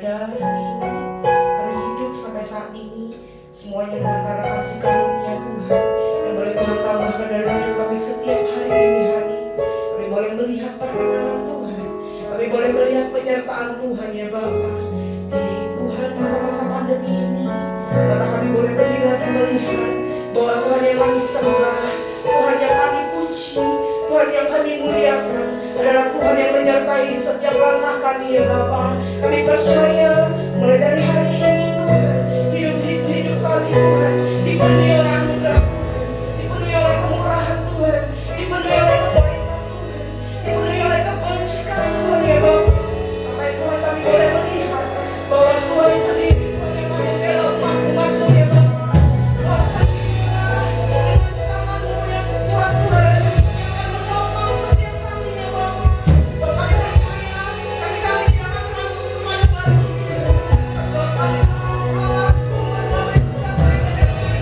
ada hari ini, kami hidup sampai saat ini, semuanya Tuhan karena kasih karunia Tuhan yang boleh Tuhan tambahkan dalam hidup kami setiap hari demi hari. Kami boleh melihat perkenanan Tuhan, kami boleh melihat penyertaan Tuhan ya Bapa. Di Tuhan masa-masa pandemi ini, maka kami boleh lebih lagi melihat bahwa Tuhan yang kami sembah, Tuhan yang kami puji, Tuhan yang kami muliakan adalah Tuhan yang menyertai setiap langkah kami ya Bapa. Kami percaya mulai dari hari ini Tuhan, hidup kami Tuhan dipenuhi oleh anugerah Tuhan, dipenuhi oleh kemurahan Tuhan, dipenuhi oleh kebaikan Tuhan, dipenuhi oleh kebajikan Tuhan ya Bapa. Sampai Tuhan kami boleh melihat bahwa Tuhan sendiri Tuhan yang kami membela umat-umat-Mu ya Bapa. Tuhan sendirilah dengan tangan-Mu yang kuat Tuhan yang akan menopang setiap kami ya Bapa. Sebab kami percaya kami tidak akan tergantung kepada manusia, sebab Engkau Allah sumber damai sejahtera yang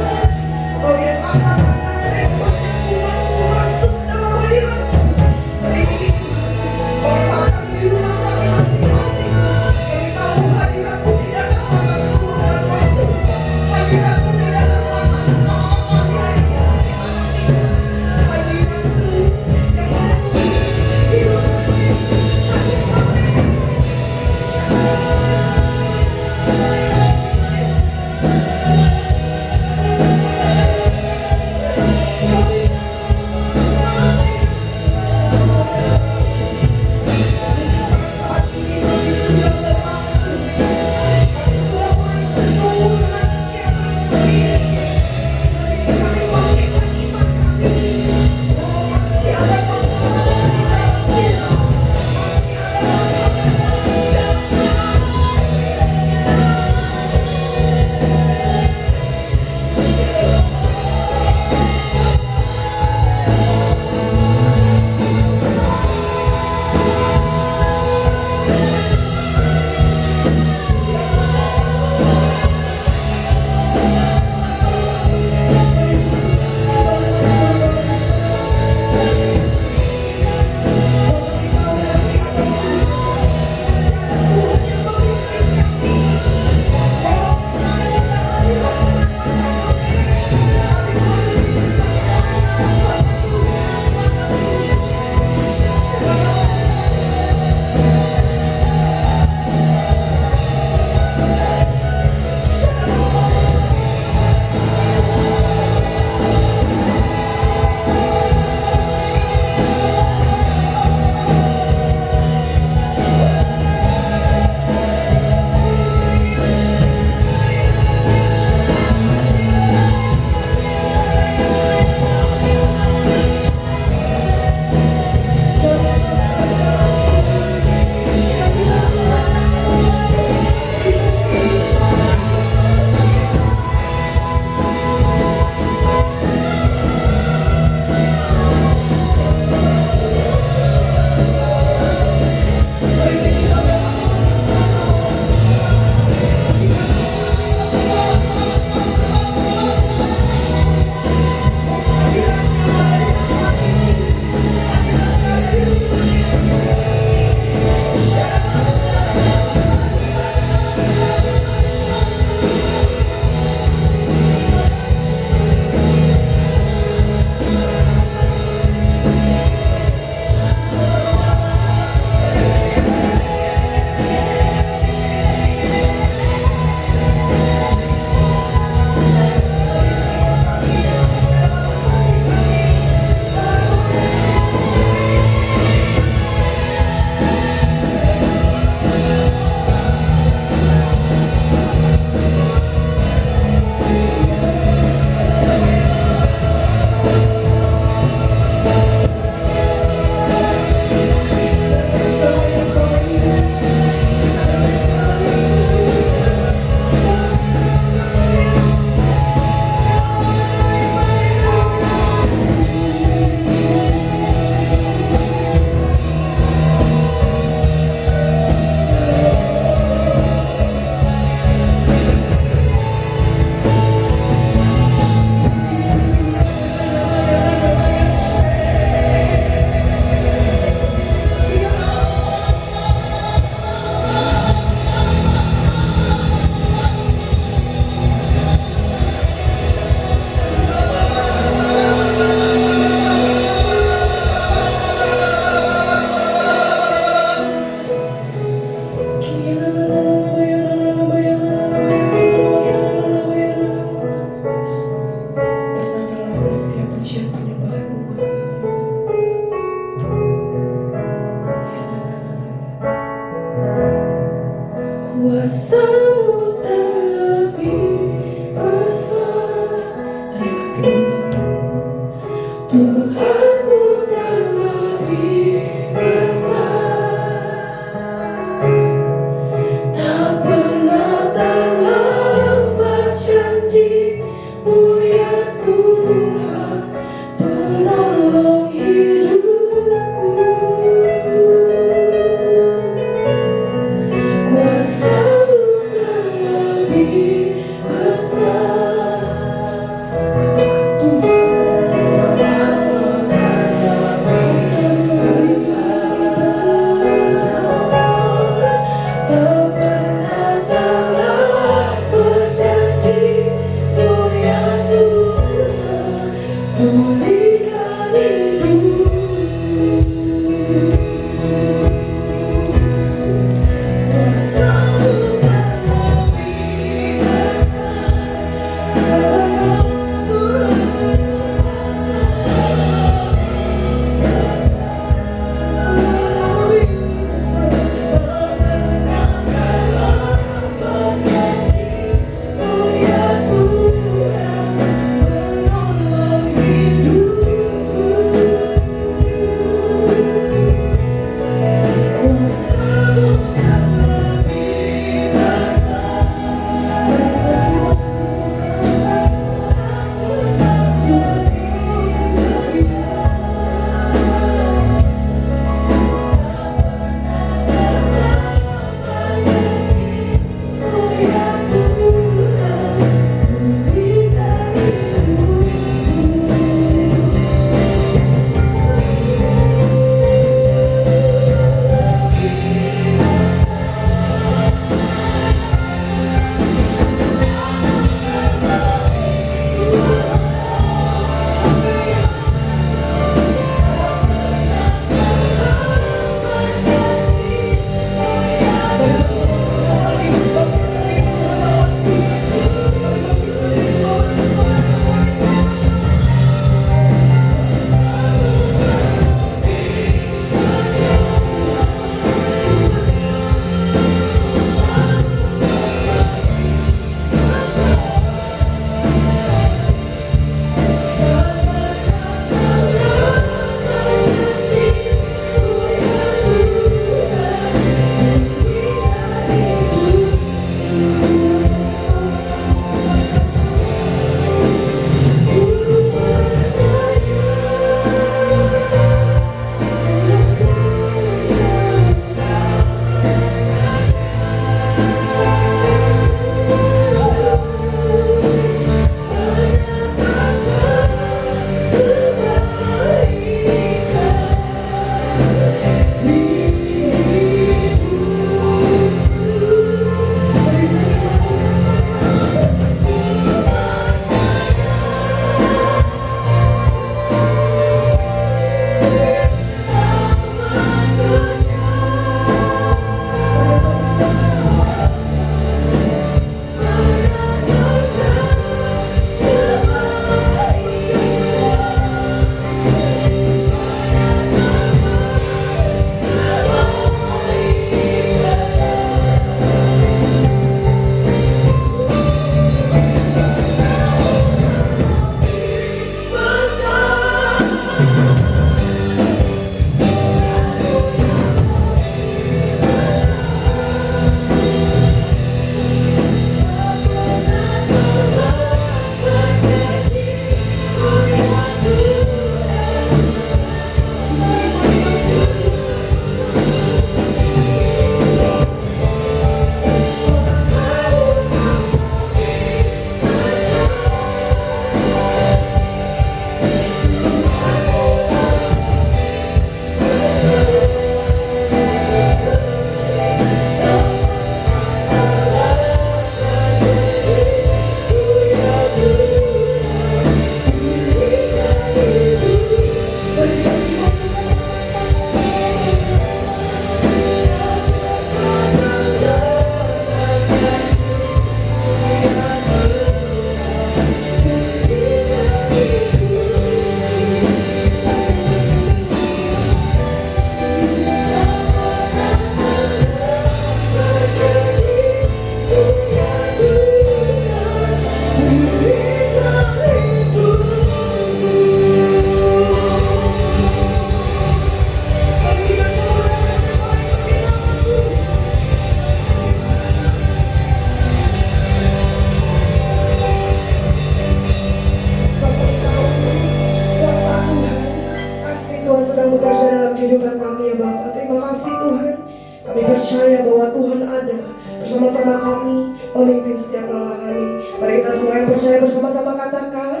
kehidupan kami ya Bapa. Terima kasih Tuhan. Kami percaya bahwa Tuhan ada bersama-sama kami, memimpin setiap langkah kami. Mari kita semua yang percaya bersama-sama katakan.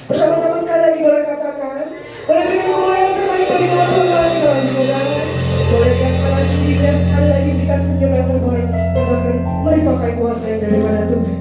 Bersama-sama sekali lagi boleh katakan. Boleh berikan kemuliaan yang terbaik bagi nama Tuhan dalam saudara. Boleh diangkat lagi dirinya sekali lagi berikan senyum yang terbaik. Katakan, mari pakai kuasa yang daripada Tuhan.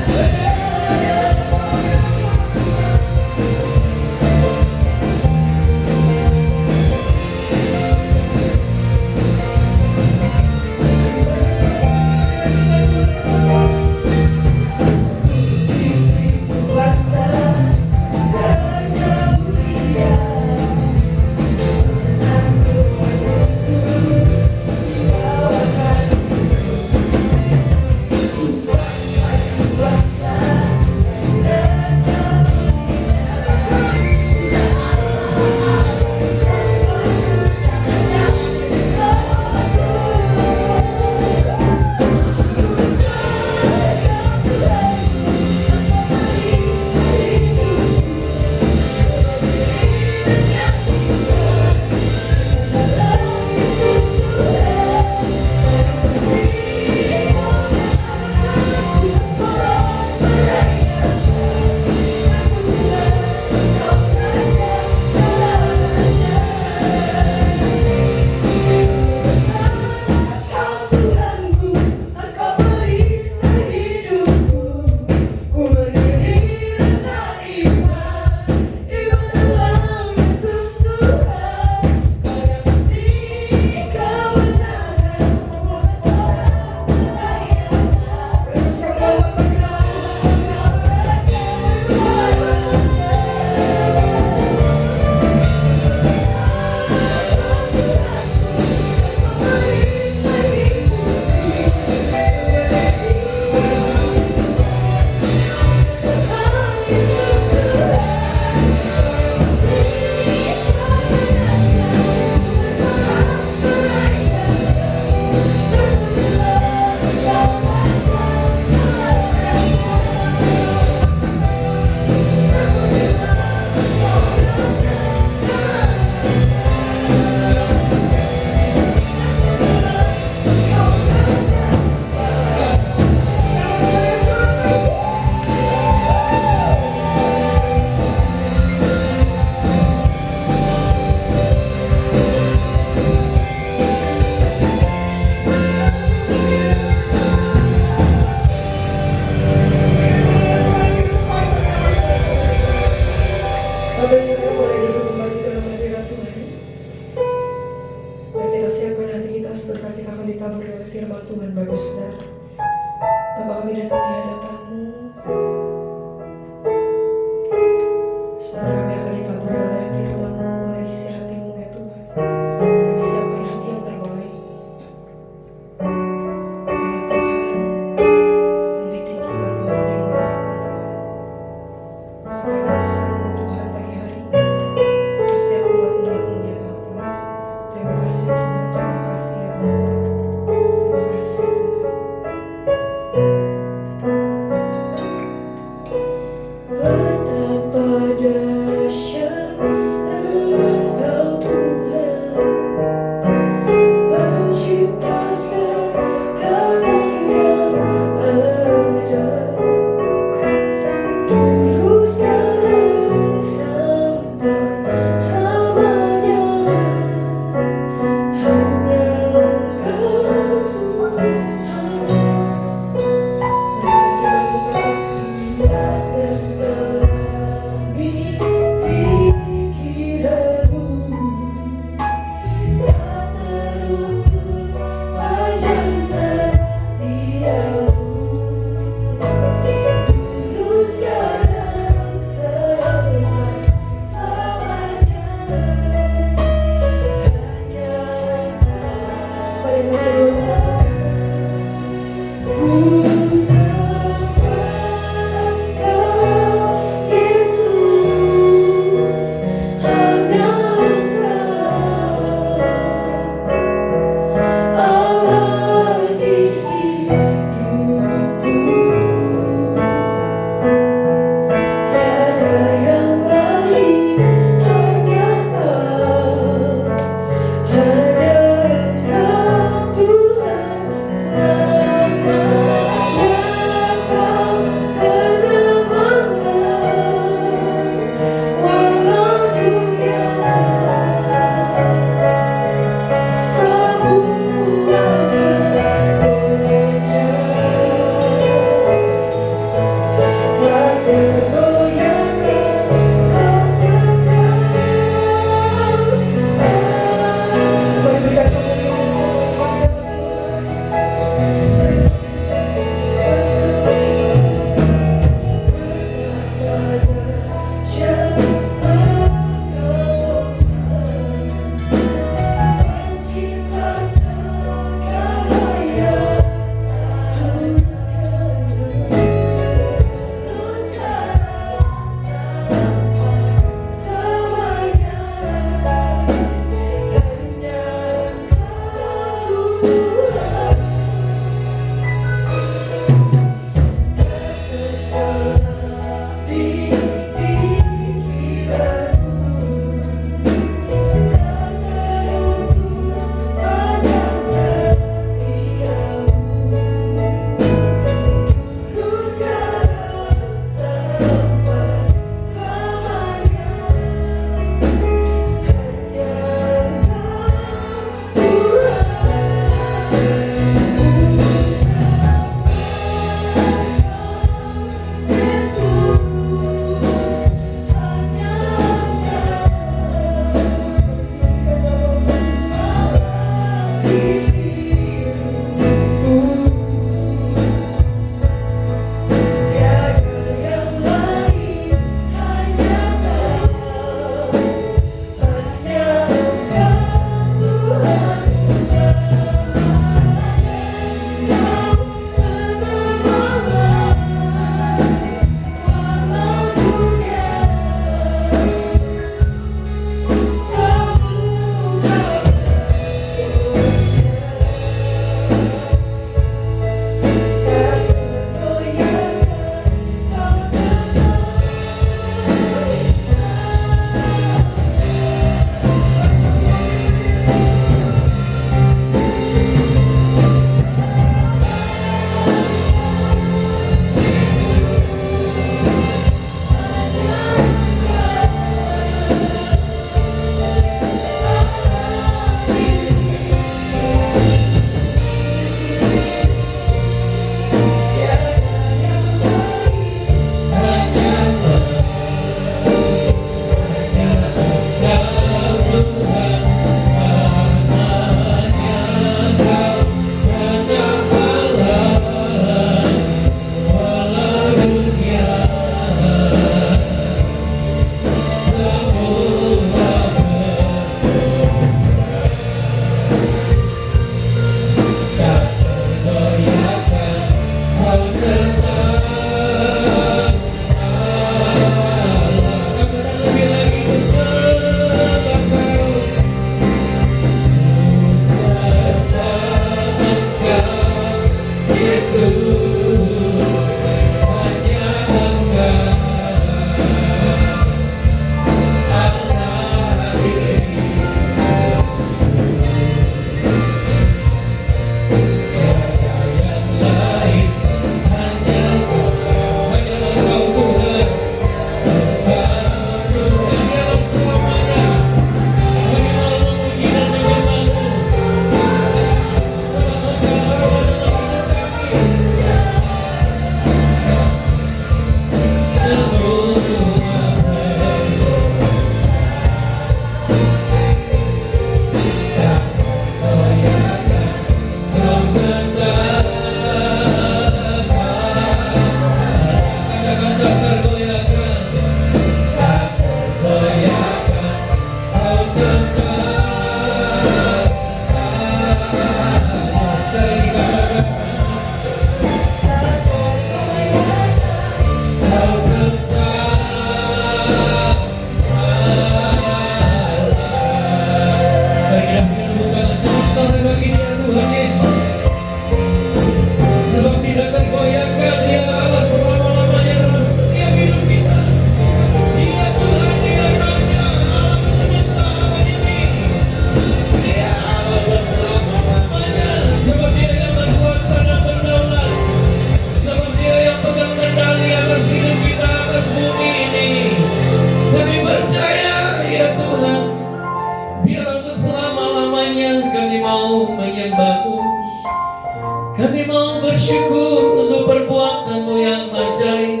Kami mau bersyukur untuk perbuatan-Mu yang ajaib,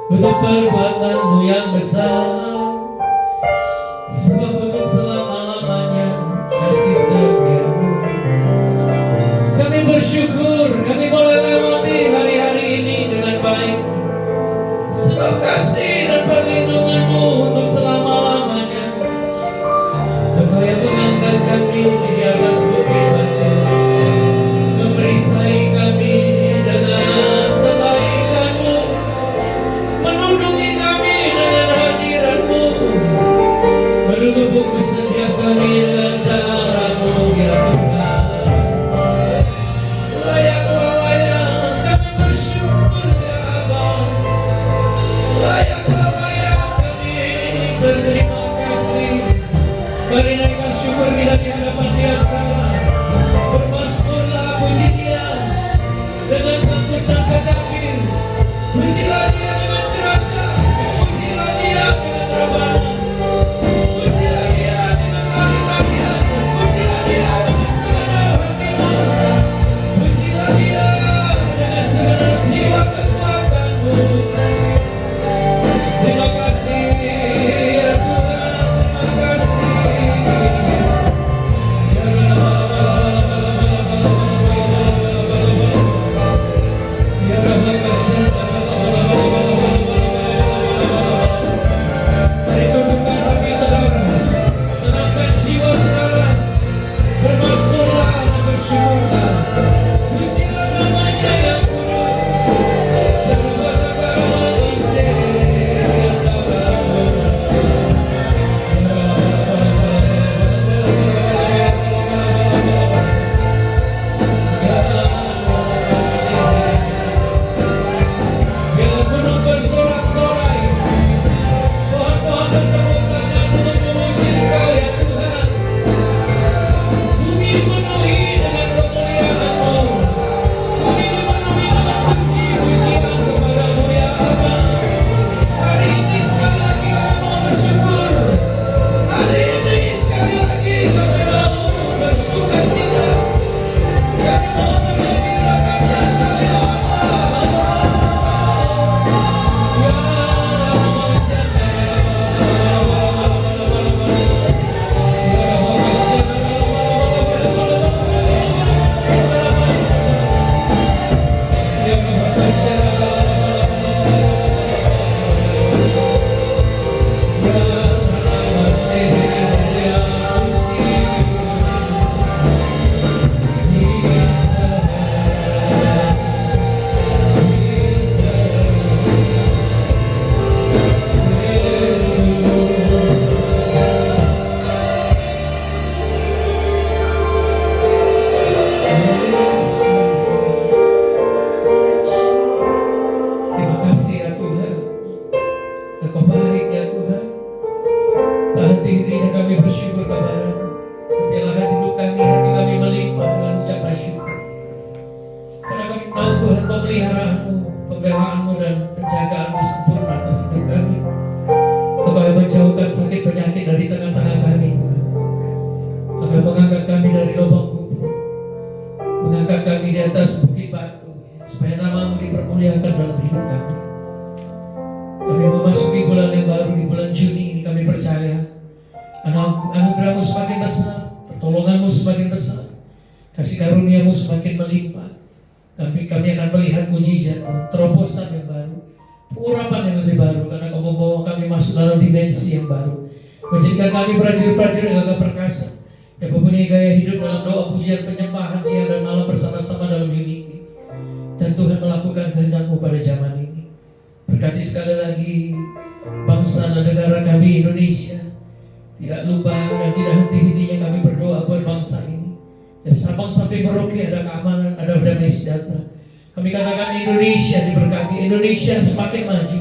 untuk perbuatan-Mu yang besar, sebab untuk selama-lamanya kasih setia-Mu. Kami bersyukur kami boleh lewati hari-hari ini dengan baik, sebab kasih dan perlindungan-Mu untuk selama-lamanya. Engkau yang mengangkat kami di atas bukit batu, memerisai kami dengan kebaikan-Mu, menundungi kami dengan hadirat-Mu, menutup setiap kami dengan darah-Mu ya Tuhan. Layaklah layak kami bersyukur ya Abah, layaklah layak kami berterima kasih. Mari naikkan syukur kita di hadapan Dia sekarang. Bermasmurlah, puji Dia dengan kamus dan kecapir, pujilah Dia dengan ceracah, pujilah Dia dengan rebana, pujilah Dia dengan tali-talian, pujilah Dia dengan segenap hatimu, pujilah Dia dengan segenap jiwa kekuatan-Mu. Terima kasih ya Tuhan, terima kasih. Mari tundukkan hati saudara, tenangkan jiwa saudara, bermasmurlah dan bersyukurlah, pujilah namanya yang kudus. Bila gunung bersorak-sorai, pohon-pohon bertepuk tangan untuk memuji Engkau ya Tuhan. Bumi dipenuhi dengan kemuliaan-Mu, bumi dipenuhi dengan puji-pujian kepada-Mu ya Allah. Hari ini sekali lagi kami mau bersyukur, hari ini sekali lagi kami mau bersukacita, kami mau menggembirakan Nama ya Allah. Terima kasih ya Tuhan, Engkau baik ya Tuhan. Tak henti-hentinya kami bersyukur kepada-Mu. Biarlah hati hidup kami, hati kami melimpah dengan ucapan syukur. Karena kami tahu Tuhan pemeliharaanmu, pembelaanmu dan penjagaanmu sempurna atas hidup kami. Engkau yang menjauhkan sakit penyakit dari tengah-tengah kami Tuhan. Engkau yang mengangkat kami dari lubang kubur, mengangkat kami di atas bukit batu, supaya nama-Mu dipermuliakan dalam hidup kami. Kami memasuki bulan yang baru, di bulan Juni ini kami percaya anugerah-Mu semakin besar, pertolongan-Mu semakin besar, kasih karunia-Mu semakin melimpah. Kami akan melihat mujizat, terobosan yang baru, urapan yang lebih baru, karena Kau membawa kami masuk dalam dimensi yang baru, menjadikan kami prajurit-prajurit yang gagah perkasa, yang mempunyai gaya hidup dalam doa, pujian, penyembahan siang dan malam bersama-sama dalam unity. Dan Tuhan melakukan kehendak-Mu pada zaman ini. Berkati sekali lagi bangsa dan negara kami Indonesia. Tidak lupa dan tidak henti-hentinya kami berdoa buat bangsa ini. Dari Sabang sampai Merauke ada keamanan, ada damai sejahtera. Kami katakan Indonesia diberkati, Indonesia semakin maju,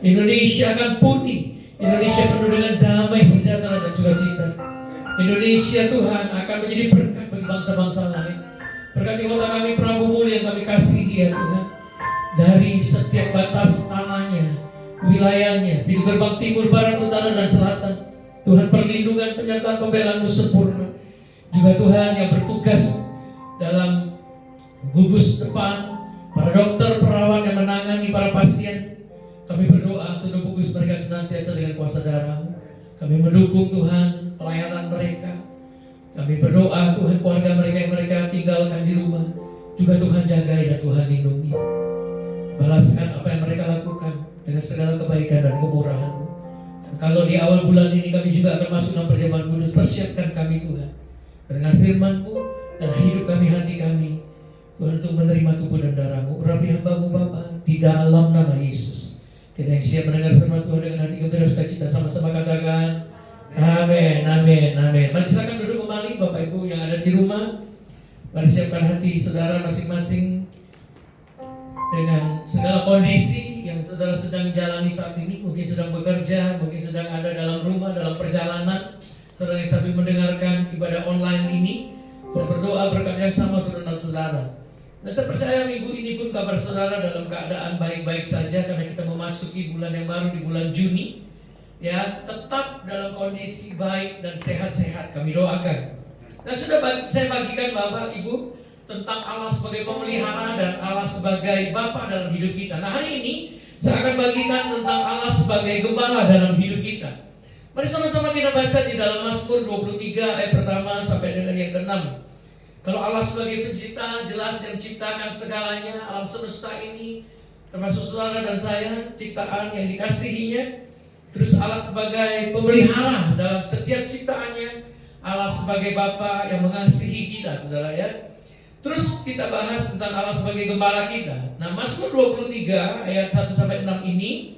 Indonesia akan pulih, Indonesia penuh dengan damai sejahtera dan sukacita. Indonesia Tuhan akan menjadi berkat bagi bangsa-bangsa lain. Berkati kota kami Prabu Muli yang kami kasihi ya Tuhan. Dari setiap batas tanahnya, wilayahnya, pintu gerbang timur, barat, utara, dan selatan, Tuhan perlindungan, penyertaan, pembelaan-Mu sempurna. Juga Tuhan yang bertugas dalam gugus depan, para dokter, perawat yang menangani para pasien. Kami berdoa Tuhan gugus mereka senantiasa dengan kuasa darah-Mu. Kami mendukung Tuhan pelayanan mereka. Kami berdoa Tuhan keluarga mereka yang mereka tinggalkan di rumah juga Tuhan jagai dan Tuhan lindungi. Balaskan apa yang mereka lakukan dengan segala kebaikan dan kemurahan-Mu. Dan kalau di awal bulan ini kami juga akan masuk dalam perjamuan kudus, persiapkan kami Tuhan dengan firman-Mu dan hidup kami, hati kami Tuhan untuk menerima tubuh dan darah-Mu. Urapi hamba-Mu Bapa di dalam nama Yesus. Kita yang siap mendengar firman Tuhan dengan hati gembira sukacita, sama-sama katakan amin, amin, amin. Mari silakan duduk kembali Bapak Ibu yang ada di rumah. Mari siapkan hati saudara masing-masing dengan segala kondisi yang saudara sedang jalani saat ini. Mungkin sedang bekerja, mungkin sedang ada dalam rumah, dalam perjalanan. Saudara yang sambil mendengarkan ibadah online ini, saya berdoa berkat yang sama turun atas saudara. Dan saya percaya minggu ini pun kabar saudara dalam keadaan baik-baik saja, karena kita memasuki bulan yang baru di bulan Juni. Ya, tetap dalam kondisi baik dan sehat-sehat kami doakan. Nah, sudah saya bagikan Bapak Ibu tentang Allah sebagai pemelihara dan Allah sebagai Bapa dalam hidup kita. Nah, hari ini saya akan bagikan tentang Allah sebagai gembala dalam hidup kita. Mari sama-sama kita baca di dalam Mazmur 23 ayat pertama sampai dengan yang ke-6. Kalau Allah sebagai pencipta, jelas Dia menciptakan segalanya, alam semesta ini, termasuk saudara dan saya, ciptaan yang dikasihinya. Terus Allah sebagai pemelihara dalam setiap ciptaannya, Allah sebagai Bapa yang mengasihi kita, saudara ya. Terus kita bahas tentang Allah sebagai gembala kita. Nah, Mazmur 23 ayat 1 sampai 6 ini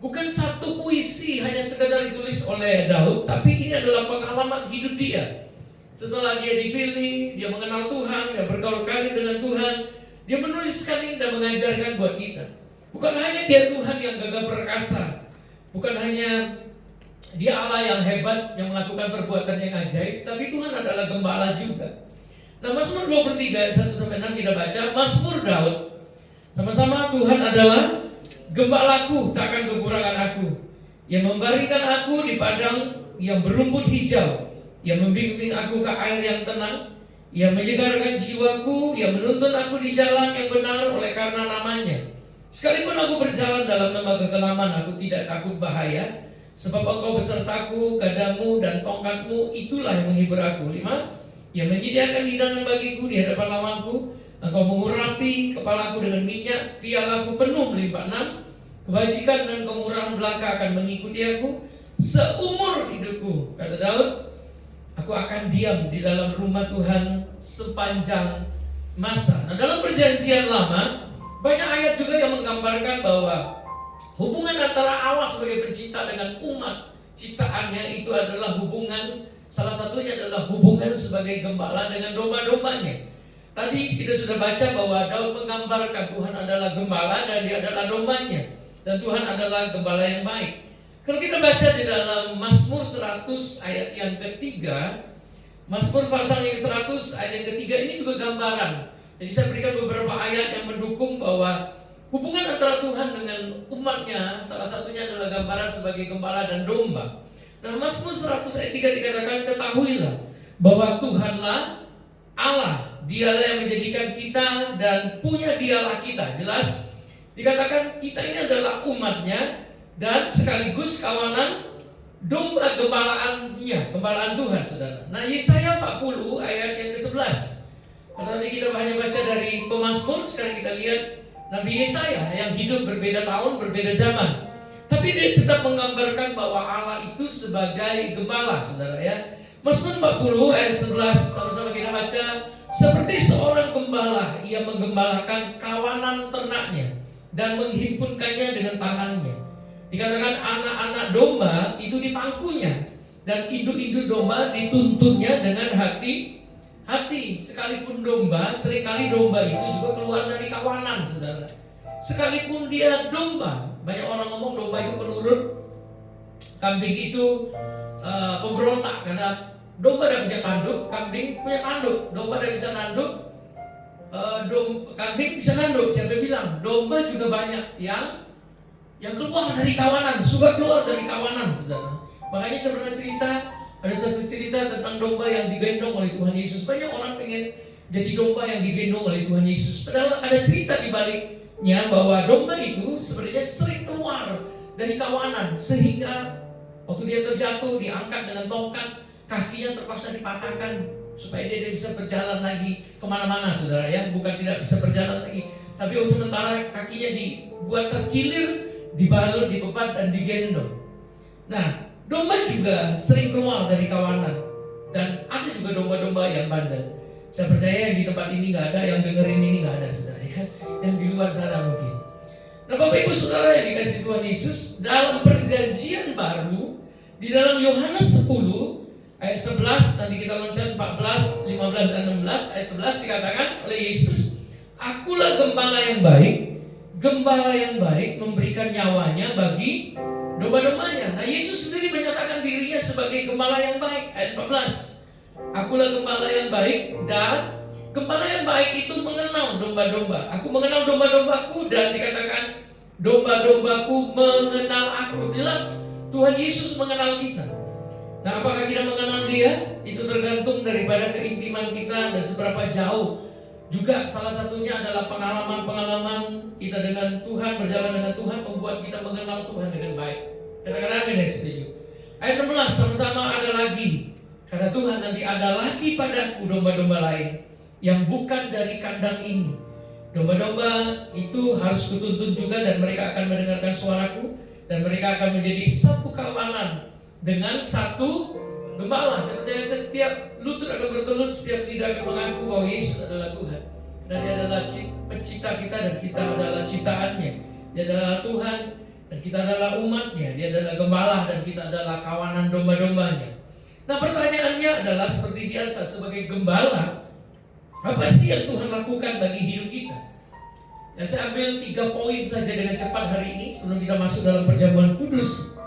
bukan satu puisi hanya sekedar ditulis oleh Daud, tapi ini adalah pengalaman hidup dia. Setelah dia dipilih, dia mengenal Tuhan, dia bergaul kali dengan Tuhan, dia menuliskan ini dan mengajarkan buat kita. Bukan hanya dia Tuhan yang gagah perkasa, bukan hanya Dia Allah yang hebat yang melakukan perbuatan yang ajaib, tapi Tuhan adalah gembala juga. Nah, Mazmur 23 ayat 1 sampai 6 kita baca, Mazmur Daud. Sama-sama, Tuhan adalah gembalaku, takkan kekurangan aku. Yang membaringkan aku di padang yang berumput hijau, yang membimbing aku ke air yang tenang, yang menyegarkan jiwaku, yang menuntun aku di jalan yang benar oleh karena namanya. Sekalipun aku berjalan dalam lembah kekelaman, aku tidak takut bahaya, sebab Engkau besertaku, gadamu dan tongkatmu itulah yang menghibur aku. 5. Yang menyediakan hidangan bagiku di hadapan lawanku, Engkau mengurapi kepalaku dengan minyak, pialaku penuh melimpah. 6. Kebajikan dan kemurahan belaka akan mengikuti aku seumur hidupku. Kata Daud, aku akan diam di dalam rumah Tuhan sepanjang masa. Nah, dalam perjanjian lama banyak ayat juga yang menggambarkan bahwa hubungan antara Allah sebagai pencipta dengan umat ciptaannya itu adalah hubungan, salah satunya adalah hubungan sebagai gembala dengan domba-dombanya. Tadi kita sudah baca bahwa Daud menggambarkan Tuhan adalah gembala dan Dia adalah dombanya, dan Tuhan adalah gembala yang baik. Kalau kita baca di dalam Mazmur 100 ayat yang ketiga, Mazmur pasal yang 100 ayat yang ketiga ini juga gambaran. Jadi saya berikan beberapa ayat yang mendukung bahwa hubungan antara Tuhan dengan umatnya salah satunya adalah gambaran sebagai gembala dan domba. Nah, Mazmur 100 ayat 3 dikatakan, ketahuilah bahwa Tuhanlah Allah, Dialah yang menjadikan kita dan punya Dialah kita. Jelas dikatakan kita ini adalah umatnya dan sekaligus kawanan domba gembalaannya, gembalaan Tuhan, saudara. Nah, Yesaya 40 ayat yang ke-11. Kalau nanti kita hanya baca dari pemazmur, sekarang kita lihat Nabi Yesaya yang hidup berbeda tahun, berbeda zaman, tapi dia tetap menggambarkan bahwa Allah itu sebagai gembala, saudara ya. Mazmur 40 ayat 11, sama-sama kita baca. Seperti seorang gembala, ia menggembalakan kawanan ternaknya dan menghimpunkannya dengan tangannya. Dikatakan anak-anak domba itu di pangkunya, dan induk-induk domba dituntunnya dengan hati. Sekalipun domba, seringkali domba itu juga keluar dari kawanan, saudara. Sekalipun dia domba, banyak orang ngomong domba itu penurut, kambing itu pemberontak, karena domba tidak punya tanduk, kambing punya tanduk. Domba tidak bisa nanduk, kambing bisa nanduk. Siapa bilang? Domba juga banyak yang keluar dari kawanan, suka keluar dari kawanan, saudara. Makanya saya pernah cerita, ada satu cerita tentang domba yang digendong oleh Tuhan Yesus. Banyak orang pengen jadi domba yang digendong oleh Tuhan Yesus. Padahal ada cerita di baliknya bahwa domba itu sebenarnya sering keluar dari kawanan, sehingga waktu dia terjatuh diangkat dengan tongkat, kakinya terpaksa dipatahkan supaya dia bisa berjalan lagi kemana-mana, saudara ya. Bukan tidak bisa berjalan lagi, tapi sementara kakinya dibuat terkilir, dibalut, dibebat dan digendong. Nah, domba juga sering keluar dari kawanan, dan ada juga domba-domba yang bandel. Saya percaya yang di tempat ini nggak ada, yang dengerin ini nggak ada, saudara ya. Yang di luar sana mungkin. Nah, Bapak Ibu Saudara yang dikasihi Tuhan Yesus, dalam perjanjian baru di dalam Yohanes 10 ayat 11, nanti kita loncat 14, 15 dan 16. Ayat 11 dikatakan oleh Yesus, "Akulah gembala yang baik. Gembala yang baik memberikan nyawanya bagi domba-dombanya." Nah, Yesus sendiri menyatakan dirinya sebagai gembala yang baik. Ayat 14, "Akulah gembala yang baik, dan gembala yang baik itu mengenal domba-domba. Aku mengenal domba-dombaku, dan dikatakan domba-dombaku mengenal aku." Jelas Tuhan Yesus mengenal kita. Nah, apakah kita mengenal Dia? Itu tergantung daripada keintiman kita dan seberapa jauh. Juga salah satunya adalah pengalaman-pengalaman kita dengan Tuhan, berjalan dengan Tuhan, membuat kita mengenal Tuhan dengan baik. Katakan amin yang setuju. Ayat 16, sama-sama ada lagi. Kata Tuhan, "Nanti ada lagi padaku domba-domba lain yang bukan dari kandang ini. Domba-domba itu harus kutuntun juga, dan mereka akan mendengarkan suaraku, dan mereka akan menjadi satu kawanan dengan satu gembala." Saya percaya setiap lutut akan bertelut, setiap lidah akan mengaku bahwa Yesus adalah Tuhan. Karena Dia adalah pencipta kita, dan kita adalah ciptaannya. Dia adalah Tuhan, dan kita adalah umatnya. Dia adalah gembala, dan kita adalah kawanan domba-dombanya. Nah, pertanyaannya adalah seperti biasa, sebagai gembala, apa sih yang Tuhan lakukan bagi hidup kita? Ya, saya ambil 3 poin saja dengan cepat hari ini sebelum kita masuk dalam perjamuan kudus.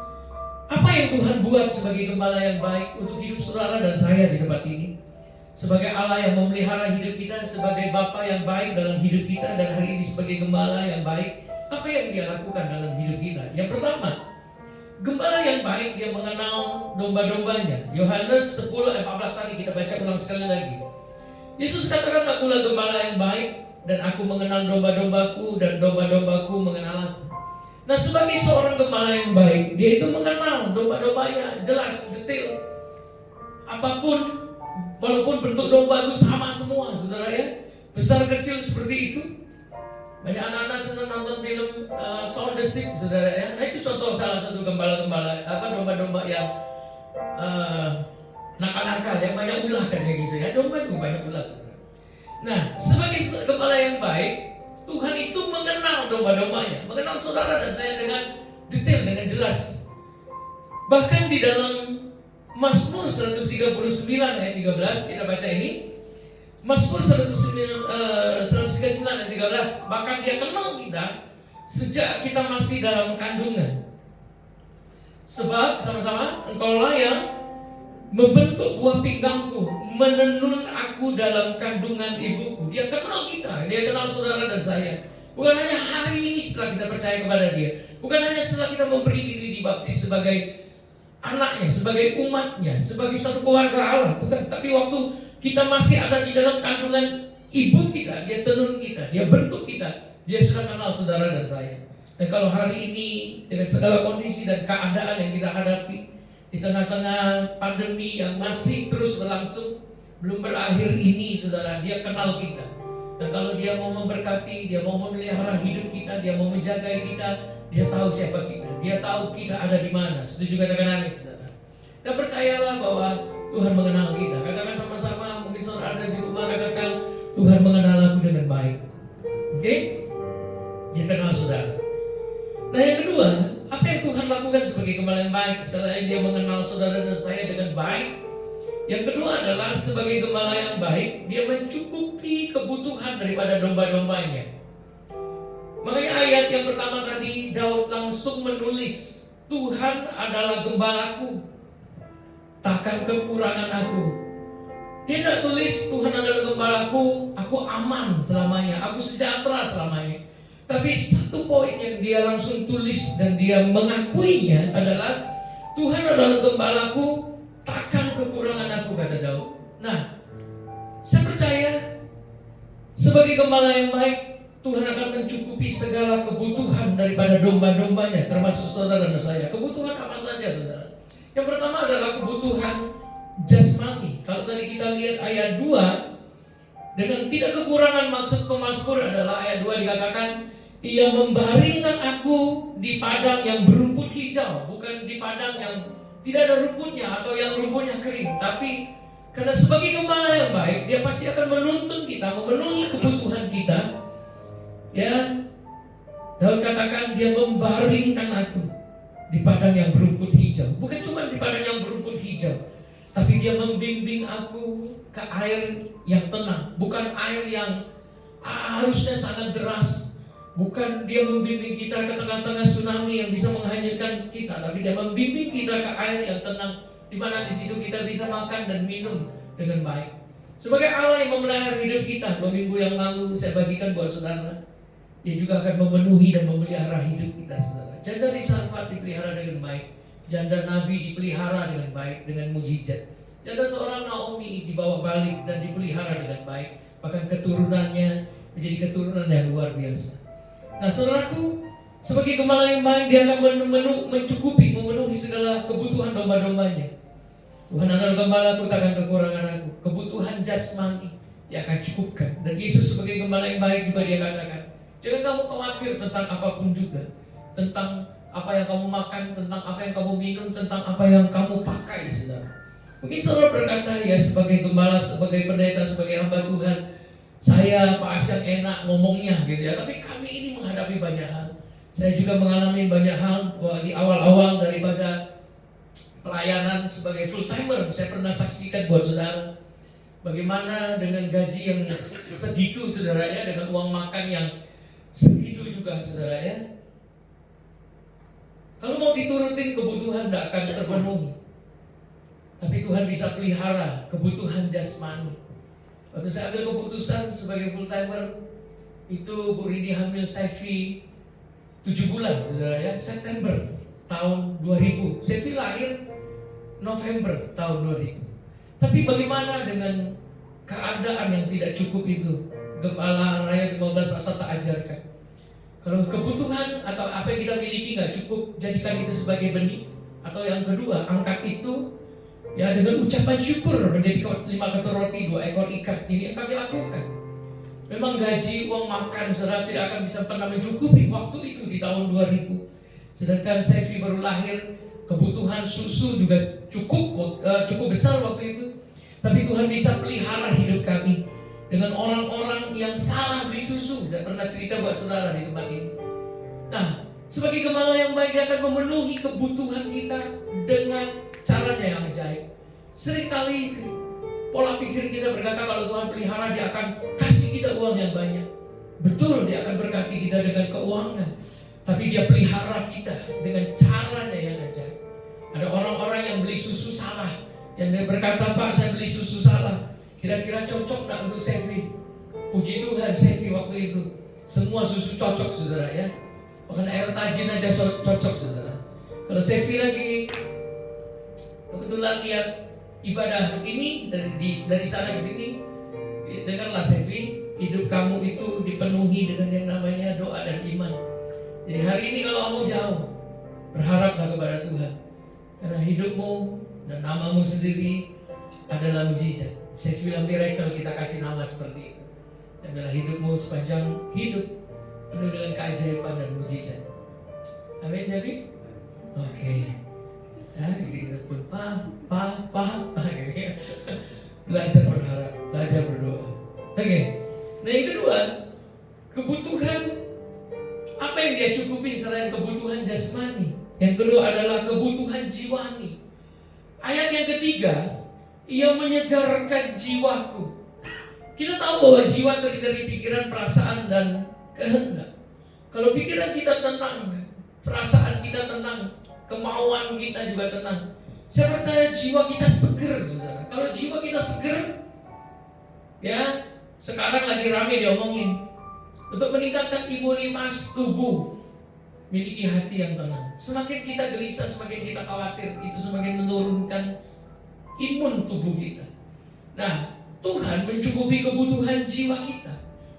Apa yang Tuhan buat sebagai gembala yang baik untuk hidup saudara dan saya di tempat ini? Sebagai Allah yang memelihara hidup kita, sebagai Bapa yang baik dalam hidup kita, dan hari ini sebagai gembala yang baik, apa yang Dia lakukan dalam hidup kita? Yang pertama, gembala yang baik, dia mengenal domba-dombanya. Yohanes 10 ayat 14 tadi kita baca ulang sekali lagi. Yesus katakan, "Akulah gembala yang baik, dan aku mengenal domba-dombaku, dan domba-dombaku mengenal aku." Nah, sebagai seorang gembala yang baik, dia itu mengenal domba-dombanya, jelas, detail. Apapun, walaupun bentuk domba itu sama semua, saudara ya, besar kecil seperti itu. Banyak anak-anak senang nonton film Sound the Sheep, saudara ya. Nah, itu contoh salah satu gembala-gembala, domba-domba yang nakal-nakal, yang banyak ulah kayak gitu ya. Domba itu banyak ulah, saudara. Nah, sebagai gembala yang baik, Tuhan itu mengenal domba-dombanya, mengenal saudara dan saya dengan detail, dengan jelas. Bahkan di dalam Mazmur 139 ayat 13 kita baca ini. Mazmur 139 ayat 13, bahkan Dia kenal kita sejak kita masih dalam kandungan. Sebab sama-sama, "Engkaulah yang membentuk buah pinggangku, menenun aku dalam kandungan ibuku." Dia kenal kita, Dia kenal saudara dan saya. Bukan hanya hari ini setelah kita percaya kepada Dia, bukan hanya setelah kita memberi diri dibaptis sebagai anaknya, sebagai umatnya, sebagai satu keluarga Allah, bukan. Tapi waktu kita masih ada di dalam kandungan ibu kita, Dia tenun kita, Dia bentuk kita, Dia sudah kenal saudara dan saya. Dan kalau hari ini dengan segala kondisi dan keadaan yang kita hadapi, di tengah-tengah pandemi yang masih terus berlangsung, belum berakhir ini, saudara, Dia kenal kita. Dan kalau Dia mau memberkati, Dia mau memelihara hidup kita, Dia mau menjaga kita, Dia tahu siapa kita, Dia tahu kita ada di mana. Setuju katakan amin, saudara. Dan percayalah bahwa Tuhan mengenal kita. Katakan sama-sama, mungkin saudara ada di rumah, katakan, "Tuhan mengenal aku dengan baik." Oke? Dia kenal saudara. Nah, yang kedua, apa yang Tuhan lakukan sebagai gembala yang baik? Sekali lagi, Dia mengenal saudara dan saya dengan baik. Yang kedua adalah sebagai gembala yang baik, Dia mencukupi kebutuhan daripada domba-dombanya. Makanya ayat yang pertama tadi, Daud langsung menulis, "Tuhan adalah gembalaku, takkan kekurangan aku." Dia tidak tulis, "Tuhan adalah gembalaku, aku aman selamanya, aku sejahtera selamanya." Tapi satu poin yang dia langsung tulis dan dia mengakuinya adalah, "Tuhan adalah gembalaku, takkan kekurangan aku," kata Daud. Nah, saya percaya Sebagai gembala yang baik, Tuhan akan mencukupi segala kebutuhan daripada domba-dombanya, termasuk saudara dan saya. Kebutuhan apa saja, saudara? Yang pertama adalah kebutuhan jasmani. Kalau tadi kita lihat ayat 2, dengan tidak kekurangan, maksud pemazmur adalah ayat 2 dikatakan, ia membaringkan aku di padang yang berumput hijau. Bukan di padang yang tidak ada rumputnya atau yang rumputnya kering. Tapi karena sebagai gembala yang baik, dia pasti akan menuntun kita, memenuhi kebutuhan kita. Ya, Daud katakan dia membaringkan aku di padang yang berumput hijau. Bukan cuma di padang yang berumput hijau, tapi dia membimbing aku ke air yang tenang. Bukan air yang arusnya sangat deras. Bukan dia membimbing kita ke tengah-tengah tsunami yang bisa menghanyutkan kita, tapi dia membimbing kita ke air yang tenang, di mana di situ kita bisa makan dan minum dengan baik. Sebagai Allah yang memelihara hidup kita, 2 minggu yang lalu saya bagikan buat saudara, dia juga akan memenuhi dan memelihara hidup kita, saudara. Janda di Sarfat dipelihara dengan baik, janda Nabi dipelihara dengan baik, dengan mujizat. Janda seorang Naomi dibawa balik dan dipelihara dengan baik, bahkan keturunannya menjadi keturunan yang luar biasa. Nah, saudaraku, sebagai gembala yang baik, dia akan mencukupi, memenuhi segala kebutuhan domba-dombanya. Tuhan adalah gembalaku, takkan kekurangan aku. Kebutuhan jasmani dia akan cukupkan. Dan Yesus sebagai gembala yang baik juga dia katakan, jangan kamu khawatir tentang apapun juga, tentang apa yang kamu makan, tentang apa yang kamu minum, tentang apa yang kamu pakai, saudara. Mungkin saudara berkata, ya sebagai gembala, sebagai pendeta, sebagai hamba Tuhan, saya Pak Asyang enak ngomongnya gitu ya. Tapi kami ini menghadapi banyak hal. Saya juga mengalami banyak hal di awal-awal daripada pelayanan sebagai full timer. Saya pernah saksikan buat saudara bagaimana dengan gaji yang segitu, saudara ya, dengan uang makan yang segitu juga, saudara ya. Kalau mau diturutin kebutuhan tidak akan terpenuhi. Tapi Tuhan bisa pelihara kebutuhan jasmani. Waktu saya ambil keputusan sebagai full timer, itu Bu Rini hamil Sevi 7 bulan, saudara ya, September tahun 2000. Sevi lahir November tahun 2000. Tapi bagaimana dengan keadaan yang tidak cukup itu? Gembala Raya 15 Pasal tak ajarkan. Kalau kebutuhan atau apa yang kita miliki nggak cukup, jadikan itu sebagai benih. Atau yang kedua, angkat itu ya dengan ucapan syukur menjadi 5 ketur roti, 2 ekor ikan. Ini yang kami lakukan. Memang gaji, uang makan saudara tidak akan bisa pernah mencukupi waktu itu di tahun 2000. Sedangkan Sevi baru lahir, kebutuhan susu juga cukup besar waktu itu. Tapi Tuhan bisa pelihara hidup kami dengan orang-orang yang salah beli susu. Saya pernah cerita buat saudara di tempat ini. Nah, sebagai gembala yang baik, dia akan memenuhi kebutuhan kita dengan caranya yang ajaib. Seringkali pola pikir kita berkata kalau Tuhan pelihara, dia akan kasih kita uang yang banyak. Betul, dia akan berkati kita dengan keuangan. Tapi dia pelihara kita dengan caranya yang ajaib. Ada orang-orang yang beli susu salah, yang dia berkata, Pak saya beli susu salah, kira-kira cocok gak untuk Sevi? Puji Tuhan, Sevi waktu itu semua susu cocok, saudara ya. Bahkan air tajin aja cocok, saudara. Kalau Sevi lagi kebetulan lihat ibadah ini dari sana ke sini, dengarlah Sevi, hidup kamu itu dipenuhi dengan yang namanya doa dan iman. Jadi hari ini kalau kamu jauh, berharaplah kepada Tuhan, karena hidupmu dan namamu sendiri adalah mujizat. Sevi bilang miracle, kita kasih nama seperti itu. Adalah hidupmu sepanjang hidup penuh dengan keajaiban dan mujizat. Amin, Sevi? Oke. Ya, kita pun gitu ya. Belajar berharap, belajar berdoa. Oke. Nah yang kedua, kebutuhan apa yang dia cukupin selain kebutuhan jasmani? Yang kedua adalah kebutuhan jiwani. Ayat yang ketiga, ia menyegarkan jiwaku. Kita tahu bahwa jiwa terdiri dari pikiran, perasaan, dan kehendak. Kalau pikiran kita tenang, perasaan kita tenang, kemauan kita juga tenang, saya percaya jiwa kita seger, saudara. Kalau jiwa kita seger, ya sekarang lagi ramai diomongin, untuk meningkatkan imunitas tubuh, miliki hati yang tenang. Semakin kita gelisah, semakin kita khawatir, itu semakin menurunkan imun tubuh kita. Nah, Tuhan mencukupi kebutuhan jiwa kita.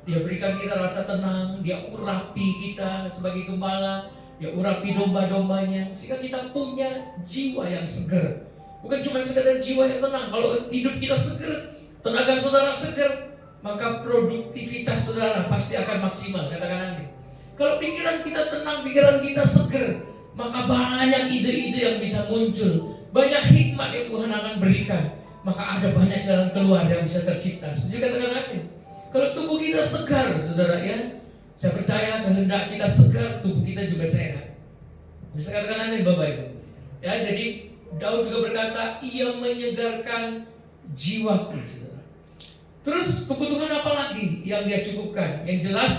Dia berikan kita rasa tenang, dia urapi kita sebagai gembala, dia urapi domba-dombanya, sehingga kita punya jiwa yang segar. Bukan cuma sekadar jiwa yang tenang. Kalau hidup kita segar, tenaga saudara segar, maka produktivitas saudara pasti akan maksimal. Katakan amin. Kalau pikiran kita tenang, pikiran kita segar, maka banyak ide-ide yang bisa muncul, banyak hikmat yang Tuhan akan berikan, maka ada banyak jalan keluar yang bisa tercipta. Setuju katakan amin. Kalau tubuh kita segar, saudara ya, saya percaya kehendak kita segar, tubuh kita juga sehat. Bisa katakan amin Bapak Ibu. Ya, jadi Daud juga berkata, ia menyegarkan jiwaku, saudara. Terus kebutuhan apa lagi yang dia cukupkan? Yang jelas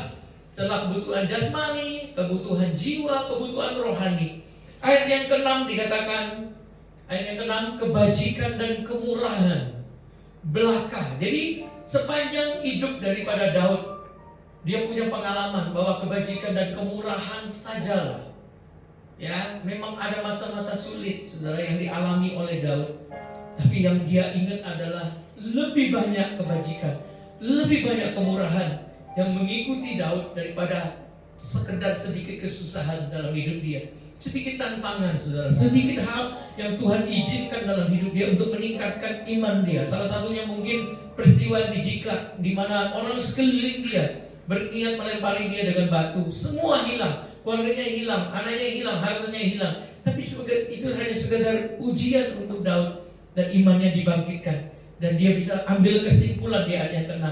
setelah kebutuhan jasmani, kebutuhan jiwa, kebutuhan rohani. Ayat yang ke-6 dikatakan, ayat yang ke-6, kebajikan dan kemurahan belaka. Jadi sepanjang hidup daripada Daud, dia punya pengalaman bahwa kebajikan dan kemurahan sajalah. Ya, memang ada masa-masa sulit, saudara, yang dialami oleh Daud. Tapi yang dia ingat adalah lebih banyak kebajikan, lebih banyak kemurahan yang mengikuti Daud daripada sekedar sedikit kesusahan dalam hidup dia. Sedikit tantangan, saudara, sedikit hal yang Tuhan izinkan dalam hidup dia untuk meningkatkan iman dia. Salah satunya mungkin peristiwa di Ziklag, di mana orang sekeliling dia berniat melempari dia dengan batu. Semua hilang, keluarganya hilang, anaknya hilang, hartanya hilang. Tapi itu hanya sekedar ujian untuk Daud, dan imannya dibangkitkan. Dan dia bisa ambil kesimpulan di ayat yang ke-6,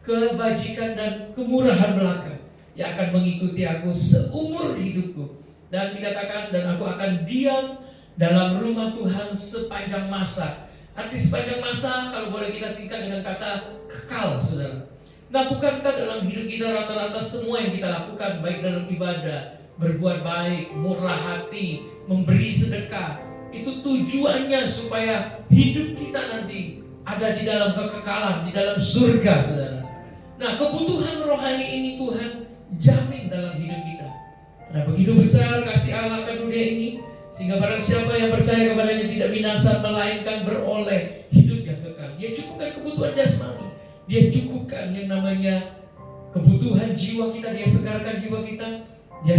kebajikan dan kemurahan belaka yang akan mengikuti aku seumur hidupku. Dan dikatakan, dan aku akan diam dalam rumah Tuhan sepanjang masa. Arti sepanjang masa kalau boleh kita singkat dengan kata kekal, saudara. Nah, bukankah dalam hidup kita rata-rata semua yang kita lakukan, baik dalam ibadah, berbuat baik, murah hati, memberi sedekah, itu tujuannya supaya hidup kita nanti ada di dalam kekekalan, di dalam surga, saudara. Nah, kebutuhan rohani ini Tuhan jamin dalam hidup kita. Karena begitu besar kasih Allah akan dunia ini, sehingga barang siapa yang percaya kepadanya tidak binasa, melainkan beroleh hidup yang kekal. Dia cukupkan kebutuhan jasmani, dia cukupkan yang namanya kebutuhan jiwa kita, dia segarkan jiwa kita, dia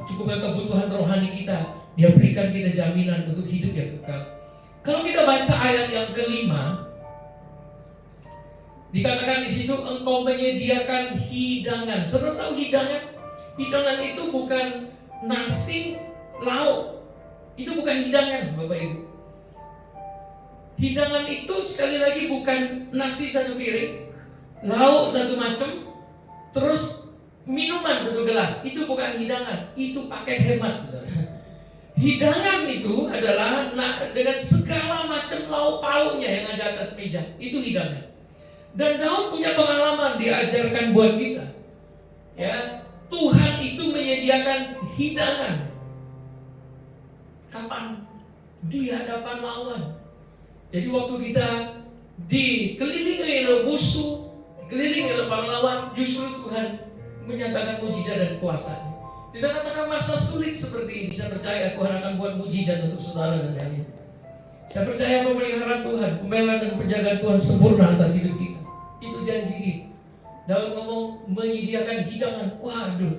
cukupkan kebutuhan rohani kita, dia berikan kita jaminan untuk hidup yang kekal. Kalau kita baca ayat yang ke-5, dikatakan di situ, engkau menyediakan hidangan. Saudara tahu hidangan? Hidangan itu bukan nasi, lauk. Itu bukan hidangan, Bapak Ibu. Hidangan itu sekali lagi bukan nasi satu piring, lauk satu macam, terus minuman satu gelas. Itu bukan hidangan, itu paket hemat, saudara. Hidangan itu adalah dengan segala macam lauk pauknya yang ada atas meja. Itu hidangan. Dan Daud punya pengalaman, diajarkan buat kita. Ya, Tuhan itu menyediakan hidangan. Kapan? Di hadapan lawan. Jadi waktu kita dikelilingi oleh musuh, dikelilingi oleh para lawan, justru Tuhan menyatakan mujizat dan kuasa-Nya. Di tengah-tengah masa sulit seperti ini, saya percaya Tuhan akan buat mujizat untuk saudara dan saya. Saya percaya pemeliharaan Tuhan, pembelaan dan penjagaan Tuhan sempurna atas hidup kita. Itu janji. Daud ngomong menyediakan hidangan. Waduh,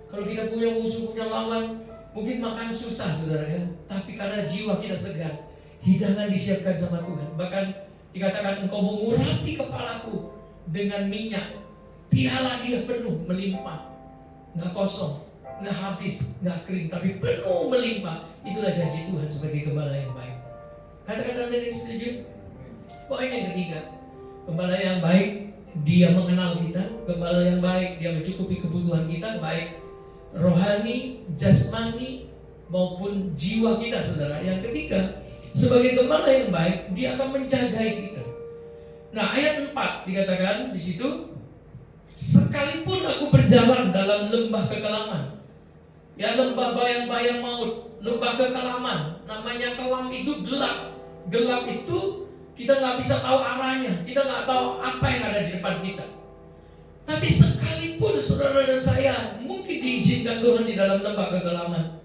kalau kita punya musuh, punya lawan, mungkin makan susah, saudara ya. Tapi karena jiwa kita segar, hidangan disiapkan sama Tuhan. Bahkan dikatakan, engkau mengurapi kepalaku dengan minyak, piala dia penuh melimpah, nggak kosong, nggak habis, nggak kering, tapi penuh melimpah. Itulah janji Tuhan sebagai gembala yang baik. Katakan Anda yang setuju? Poin yang ketiga, gembala yang baik, dia mengenal kita. Gembala yang baik, dia mencukupi kebutuhan kita, baik rohani, jasmani maupun jiwa kita, saudara. Yang ketiga, sebagai gembala yang baik, dia akan menjagai kita. Nah, ayat 4 dikatakan di situ, sekalipun aku berjalan dalam lembah kekelaman, ya, lembah bayang-bayang maut, lembah kekelaman. Namanya kelam itu gelap. Gelap itu kita nggak bisa tahu arahnya, kita nggak tahu apa yang ada di depan kita. Tapi sekalipun saudara dan saya mungkin diizinkan Tuhan di dalam lembah kegelaman,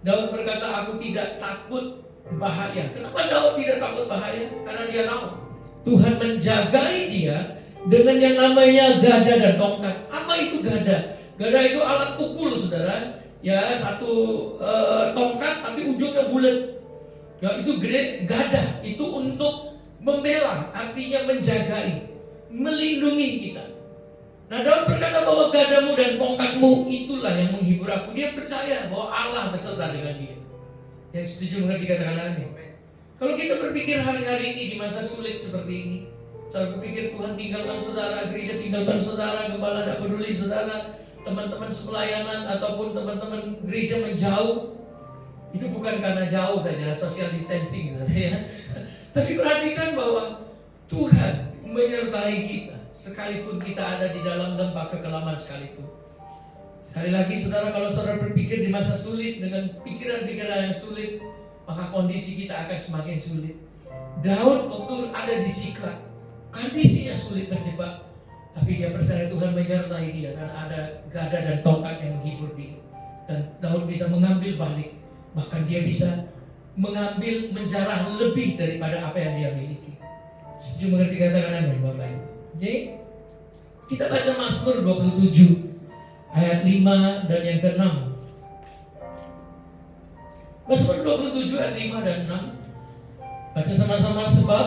Daud berkata, aku tidak takut bahaya. Kenapa Daud tidak takut bahaya? Karena dia tahu Tuhan menjagai dia dengan yang namanya gada dan tongkat. Apa itu gada? Gada itu alat pukul, saudara. Ya, satu tongkat tapi ujungnya bulat. Ya, itu gada. Itu untuk membela, artinya menjagai, melindungi kita. Nah, Daud berkata bahwa gadamu dan tongkatmu itulah yang menghibur aku. Dia percaya bahwa Allah beserta dengan dia. Yang setuju mengerti katakan amin. Kalau kita berpikir hari-hari ini di masa sulit seperti ini, saya berpikir Tuhan tinggalkan saudara, gereja tinggalkan saudara, gembala tidak peduli saudara, teman-teman sepelayanan ataupun teman-teman gereja menjauh. Itu bukan karena jauh saja, social distancing saudara, ya. Tapi perhatikan bahwa Tuhan menyertai kita sekalipun kita ada di dalam lembah kekelaman sekalipun. Sekali lagi saudara, kalau saudara berpikir di masa sulit dengan pikiran-pikiran yang sulit, maka kondisi kita akan semakin sulit. Daud waktu ada di Siklag, kondisinya sulit, terjebak, tapi dia percaya Tuhan menyertai dia karena ada gada dan tongkat yang menghibur dia. Dan Daud bisa mengambil balik, bahkan dia bisa mengambil, menjarah lebih daripada apa yang dia miliki. Setuju mengerti katakan amin Bapak Ibu. Jadi kita baca Mazmur 27 ayat 5 dan yang ke-6. Mazmur 27 ayat 5 dan 6. Baca sama-sama. Sebab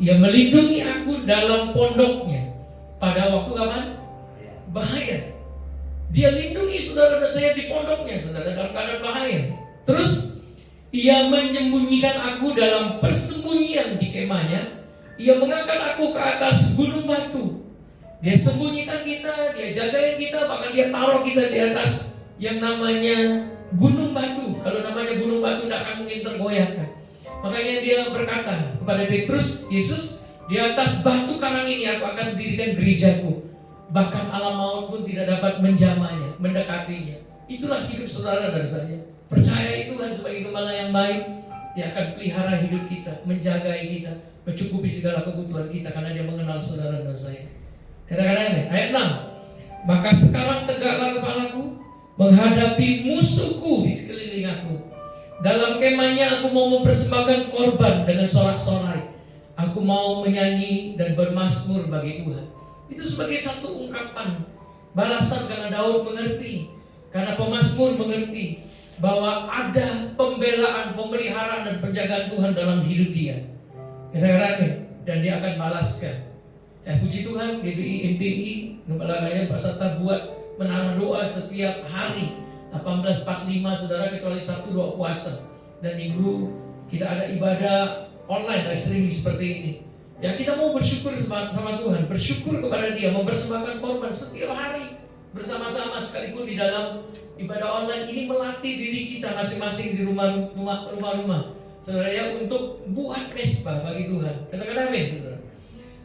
ia melindungi aku dalam pondoknya pada waktu kapan? Bahaya. Dia lindungi saudara dan saya di pondoknya, saudara, dalam keadaan bahaya. Terus ia menyembunyikan aku dalam persembunyian di kemahnya. Ia mengangkat aku ke atas gunung batu. Dia sembunyikan kita, dia jagain kita, bahkan dia taruh kita di atas yang namanya gunung batu. Kalau namanya gunung batu tidak akan mungkin tergoyahkan. Makanya dia berkata kepada Petrus, Yesus, di atas batu karang ini aku akan dirikan gerejaku. Bahkan alam maut pun tidak dapat menjamahnya, mendekatinya. Itulah hidup saudara dan saya. Percayai Tuhan sebagai gembala yang baik. Dia akan pelihara hidup kita, menjagai kita, mencukupi segala kebutuhan kita karena dia mengenal saudara dan saya. Katakan amin. Ayat 6. Maka sekarang tegaklah kepalaku menghadapi musuhku di sekeliling aku. Dalam kemahnya aku mau mempersembahkan korban dengan sorak-sorai. Aku mau menyanyi dan bermazmur bagi Tuhan. Itu sebagai satu ungkapan balasan karena Daud mengerti, karena pemazmur mengerti bahwa ada pembelaan, pemeliharaan dan penjagaan Tuhan dalam hidup dia. Katakan amin. Dan dia akan balaskan. Ya, puji Tuhan, GBI MTI Gembala Raya Pak Sarta buat menara doa setiap hari 18.45 saudara, kecuali Sabtu doa puasa, dan Minggu kita ada ibadah online live streaming seperti ini. Ya, kita mau bersyukur sama Tuhan, bersyukur kepada Dia, mempersembahkan korban setiap hari bersama-sama, sekalipun di dalam ibadah online ini melatih diri kita masing-masing di rumah-rumah saudara ya, untuk buat mesbah bagi Tuhan. Katakan amin saudara.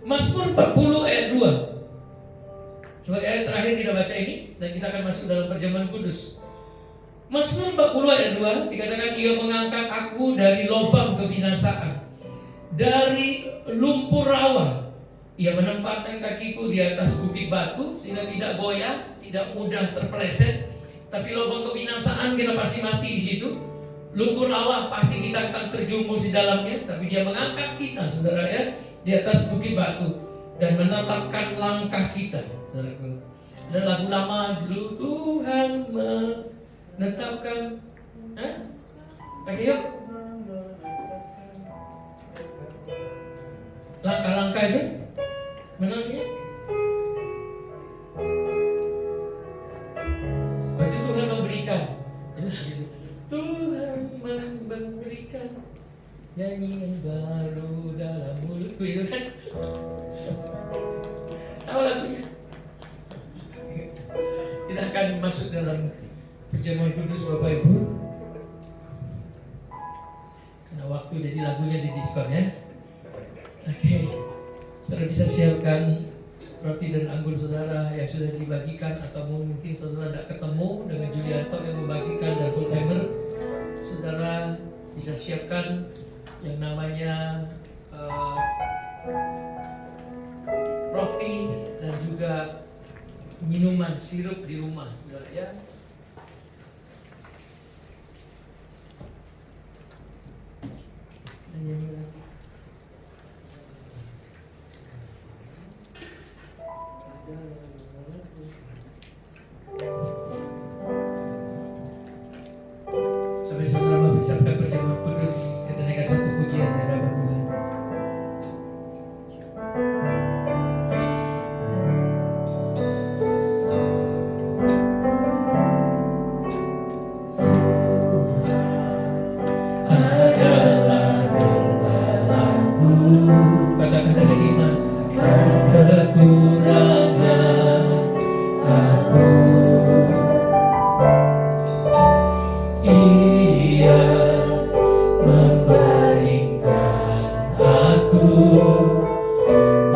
Mazmur 40 ayat 2 sebagai ayat terakhir kita baca ini, dan kita akan masuk dalam perjamuan kudus. Mazmur 40 ayat 2 dikatakan, ia mengangkat aku dari lubang kebinasaan, dari lumpur rawa. Ia menempatkan kakiku di atas bukit batu sehingga tidak goyah, tidak mudah terpeleset. Tapi lubang kebinasaan kita pasti mati di situ. Lumpur rawa pasti kita akan terjumus di dalamnya. Tapi dia mengangkat kita saudara ya di atas bukit batu dan menetapkan langkah kita. Saudaraku, ada lagu lama dulu, Tuhan menetapkan. Pakai yuk. Langkah-langkah itu menangnya. Waktu Tuhan memberikan, itu Tuhan memberikan nyanyian baru dalam mulutku, itu kan. Tahu lagunya? Kita akan masuk dalam perjamuan kudus Bapak Ibu. Karena waktu jadi lagunya di diskon ya. Oke, saudara bisa siapkan roti dan anggur saudara yang sudah dibagikan, atau mungkin saudara tidak ketemu dengan Julianto yang membagikan dan full timer. Saudara bisa siapkan yang namanya roti dan juga minuman sirup di rumah saudara ya. Nyanyi lagi. persiapkan perjamuan kudus. Kita naikkan satu pujian di hadapan Tuhan. Katakan dengan iman, kekurangan aku, Dia membaringkan aku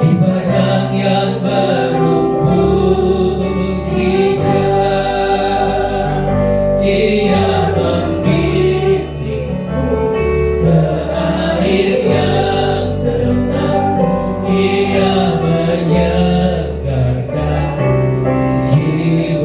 di padang yang berumput hijau. Dia membimbingku ke air yang tenang. Dia menyegarkan jiwa.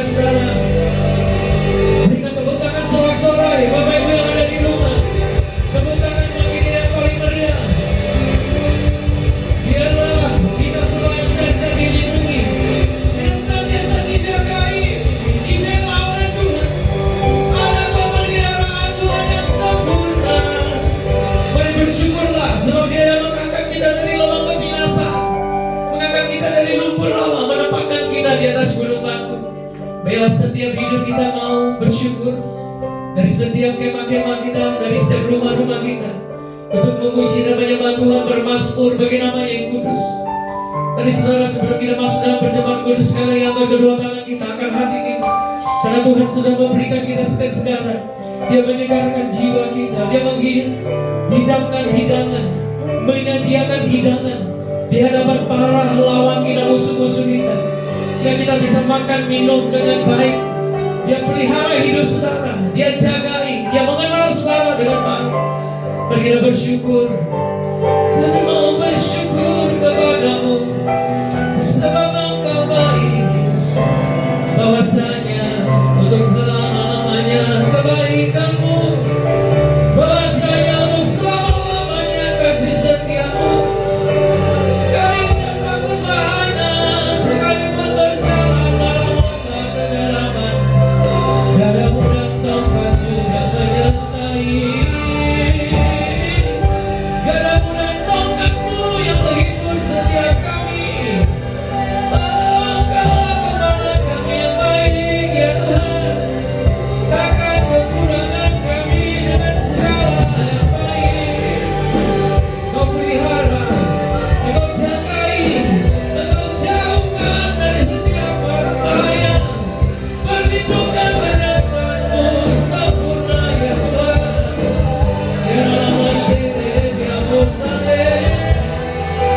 saudara-saudara. Berikan tepuk tangan sorak-sorai Bapak Ibu yang ada di rumah. Tepuk tangan bagi Dia yang paling meriah. Biarlah kita senantiasa dilindungi, kita senantiasa dijagai, dibela oleh Tuhan. Ada pemeliharaan Tuhan yang sempurna. Mari bersyukurlah sebab Dia yang mengangkat kita dari lubang kebinasaan, mengangkat kita dari lumpur lama, menempatkan kita di atas gunung batu. Biarlah setiap hidup kita mau bersyukur, dari setiap kemah-kemah kita, dari setiap rumah-rumah kita, untuk memuji dan menyembah Tuhan, bermasmur bagi namanya yang kudus. Tadi saudara, sebelum kita masuk dalam perjamuan kudus, sekali yang angkat kedua tangan kita, angkat hati kita, karena Tuhan sudah memberikan kita kesegaran. Dia menyegarkan jiwa kita, Dia menghidangkan hidangan, menyediakan hidangan di hadapan para lawan kita, musuh-musuh kita, sehingga kita bisa makan minum dengan baik. Dia pelihara hidup saudara, Dia jagai, Dia mengenal saudara dengan baik. Mari kita bersyukur. Kami mau bersyukur kepadamu sebab Engkau baik, bahwasanya untuk selama-lamanya kebaikanmu, bahwasanya untuk selama-lamanya kasih setiamu. Kami tidak takut bahaya sekalipun berjalan dalam lembah kegelapan, darahmu dan tongkatmu yang menyertai. Darahmu dan tongkatmu yang menghibur setiap kami. Engkaulah penolong kami yang baik, ya Tuhan. Takkan kekurangan kami dengan segala yang baik. Kau pelihara, Engkau jagai, Engkau jauhkan dari setiap bahaya. Perlindungan menyertamu sempurna, ya Tuhan. Ya nama syaitan, ya Mosale,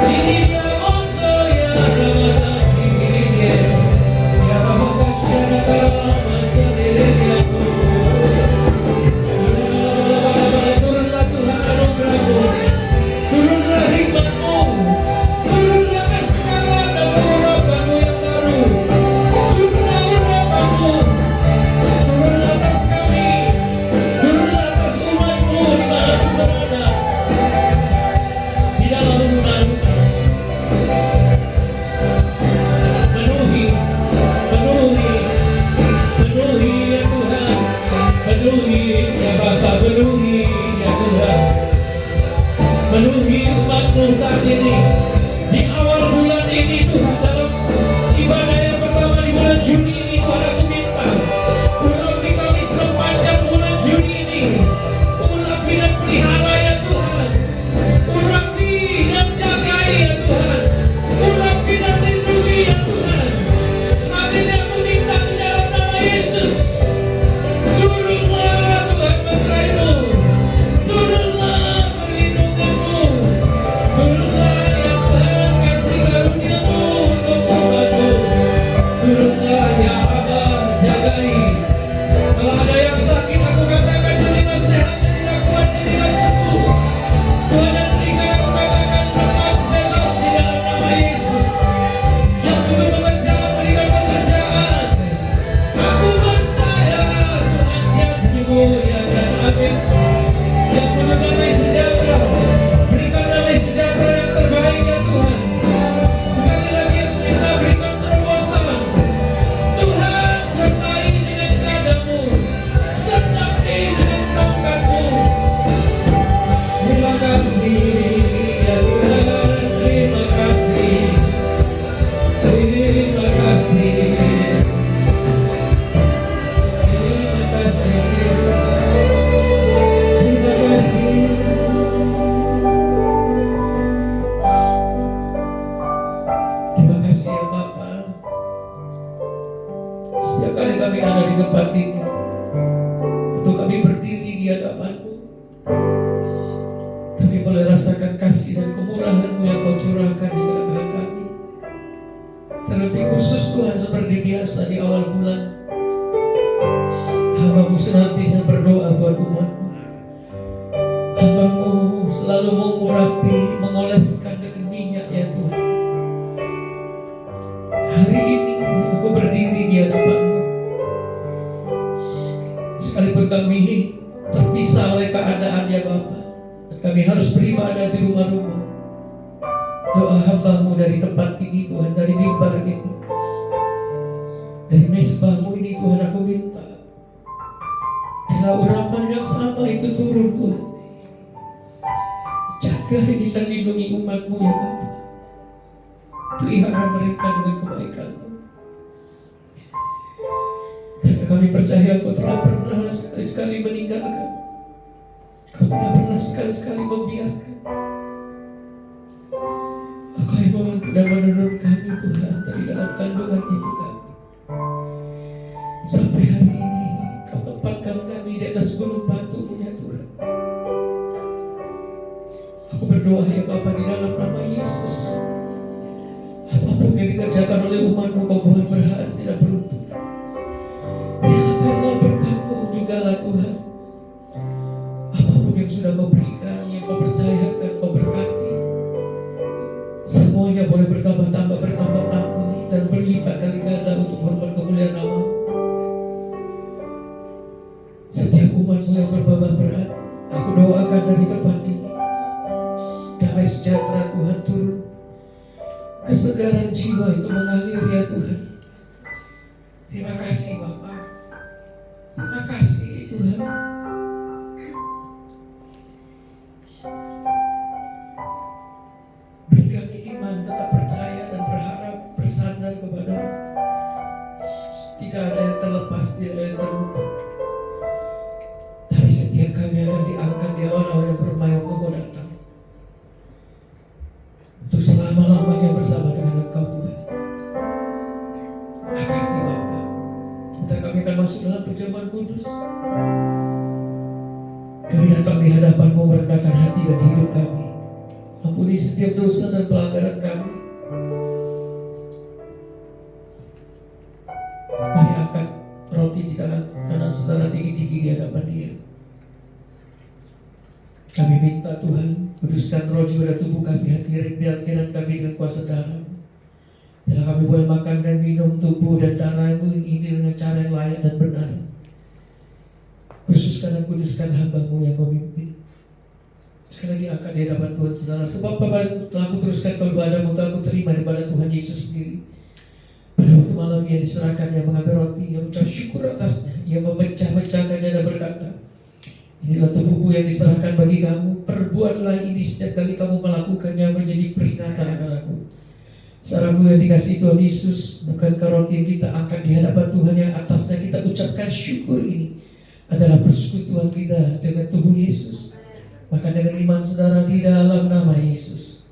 ini dia Moso, ya nama kasih, ya nama kasih, ya nama Mosale, ya turunlah Tuhan anugerah-Mu, turunlah hikmat-Mu, turunlah kesegaran dan urapan-Mu yang baru, turunlah urapan-Mu, turunlah atas kami, turunlah atas umat-Mu dimanapun berada, di dalam rumah-rumah. Penuhi, penuhi, penuhi ya Tuhan, penuhi ya Bapa, penuhi ya Tuhan, penuhi umat-Mu saat ini, di awal bulan ini Tuhan, dalam ibadah yang pertama di bulan Juni ini Tuhan, aku minta urapi kami sepanjang bulan Juni ini, urapi dan pelihara ya Tuhan, urapi dan jagai ya Tuhan, urapi dan lindungi ya Tuhan. Saat ini aku minta di dalam nama Yesus, turunlah Tuhan menerai-Mu, turunlah perlindungan-Mu, turunlah ya Tuhan kasih karunia-Mu untuk umat-Mu, turunlah ya Aba, jagai. Kalau ada yang sakit, aku katakan jadilah sehat, jadilah kuat, jadilah sembuh. Tuhan yang berikan, aku katakan lepas bebas di dalam nama Yesus. Yang butuh pekerjaan, berikan pekerjaan. Aku percaya Tuhan janji-Mu ya dan amin. Yang butuh damai sejahtera, berikan damai sejahtera yang terbaik ya Tuhan. Sekali lagi aku minta berikan terobosan. Tuhan sertai dengan gadamu, sertai dengan tongkat-Mu. Terima kasih ya Tuhan, terima kasih, terima kasih, terima kasih, terima kasih. Terima kasih ya Bapa. Setiap kali kami ada di tempat ini, waktu kami berdiri di hadapan-Mu, kami boleh rasakan kasih dan kemurahan-Mu yang Kau curahkan di tengah-tengah kami. Terlebih khusus Tuhan, seperti biasa di awal bulan, hamba-Mu senantiasa berdoa buat umat-Mu. Hamba-Mu selalu mengurapi, mengoleskan dengan minyak ya Tuhan. Hari ini aku berdiri di hadapan-Mu, kami terpisah oleh keadaan ya Bapa, dan kami harus beribadah di rumah-rumah. Doa hamba-Mu dari tempat ini Tuhan, dari mimbar ini, dari mesbah-Mu ini Tuhan, aku minta bila urapan yang sama itu turun Tuhan. Jaga ini dan lindungi umat-Mu ya Bapa. Pelihara mereka dengan kebaikan-Mu. Karena kami percaya Kau tidak pernah sekali-sekali meninggalkan, Kau tidak pernah sekali-sekali membiarkan. Engkau yang membentuk dan menenun kami Tuhan dari dalam kandungan ibu kami. Sampai hari ini Kau tempatkan kami di atas gunung batu-Mu ya Tuhan. Aku berdoa ya Bapa di dalam nama Yesus, apapun yang dikerjakan oleh umat-Mu Kau buat berhasil dan beruntung. Biarlah karena berkat-Mu juga lah Tuhan. Apapun yang sudah Kau berikan, yang Kau percayakan, Kau berkati, semuanya boleh bertambah-tambah dan berlipat kali ganda untuk hormat kemuliaan nama. Setiap umat-Mu yang berbabah berat, aku doakan dari tempat ini, damai sejahtera Tuhan turun, kesegaran jiwa itu mengalir ya Tuhan. Terima kasih Bapa, terima kasih Tuhan. Beri kami iman, tetap percaya dan berharap, bersandar kepada-Mu. Tidak ada yang terlepas, tidak ada yang terlupa. Tapi setiap kami akan diangkat di awan-awan yang bermain untuk Kau datang, untuk selama-lamanya bersama dengan Engkau Tuhan. Terima kasih Bapa. Bentar kami akan masuk dalam perjamuan kudus. Kami datang di hadapan-Mu merendahkan hati dan hidup kami. Ampuni setiap dosa dan pelanggaran kami. Mari angkat roti di tangan kanan saudara tinggi-tinggi di hadapan Dia. Kami minta Tuhan, kuduskan roh, jiwa dan tubuh kami, hati pikiran kami dengan kuasa darah. Bila kami boleh makan dan minum tubuh dan darah-Mu ini dengan cara yang layak dan benar. Khususkan dan kuduskan hamba-Mu yang memimpin. Sekali lagi angkat di hadapan Tuhan saudara. Sebab Bapa telah kuteruskan kepada-Mu, telah kuterima daripada Tuhan Yesus sendiri. Pada waktu malam Ia diserahkan, Ia mengambil roti, Ia mengucap syukur atasnya, Ia memecah-mecahkannya dan berkata, inilah tubuhku yang diserahkan bagi kamu. Perbuatlah ini setiap kali kamu melakukannya menjadi peringatan akan-Aku. Saudaraku yang dikasihi Tuhan Yesus, bukankah roti yang kita angkat di hadapan Tuhan yang atasnya kita ucapkan syukur ini adalah persekutuan kita dengan tubuh Yesus? Maka dengan iman saudara di dalam nama Yesus,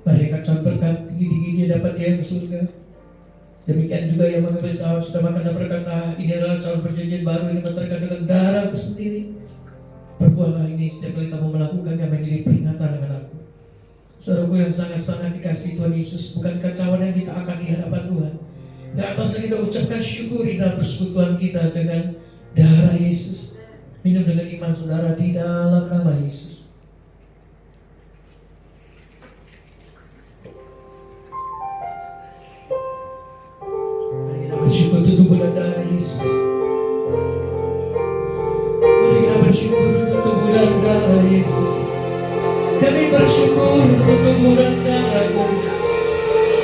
mari angkat berkat tinggi-tingginya dapat dia ke surga. Demikian juga yang mengambil cawan sudah makan dan berkata, ini adalah cawan perjanjian baru yang dimeterkan dengan darahku sendiri. Perbuatlah ini setiap kali kamu melakukannya menjadi peringatan dengan Aku. Saudaraku yang sangat-sangat dikasihi Tuhan Yesus, bukankah cawan yang kita akan di hadapan Tuhan, di atasnya kita ucapkan syukur di dalam persekutuan kita dengan darah Yesus. Minum dengan iman saudara di dalam nama Yesus. Bersyukur untuk tubuh dan darah Yesus. Mari kita bersyukur untuk tubuh dan darah Yesus. Kami bersyukur untuk tubuh dan darah-Mu.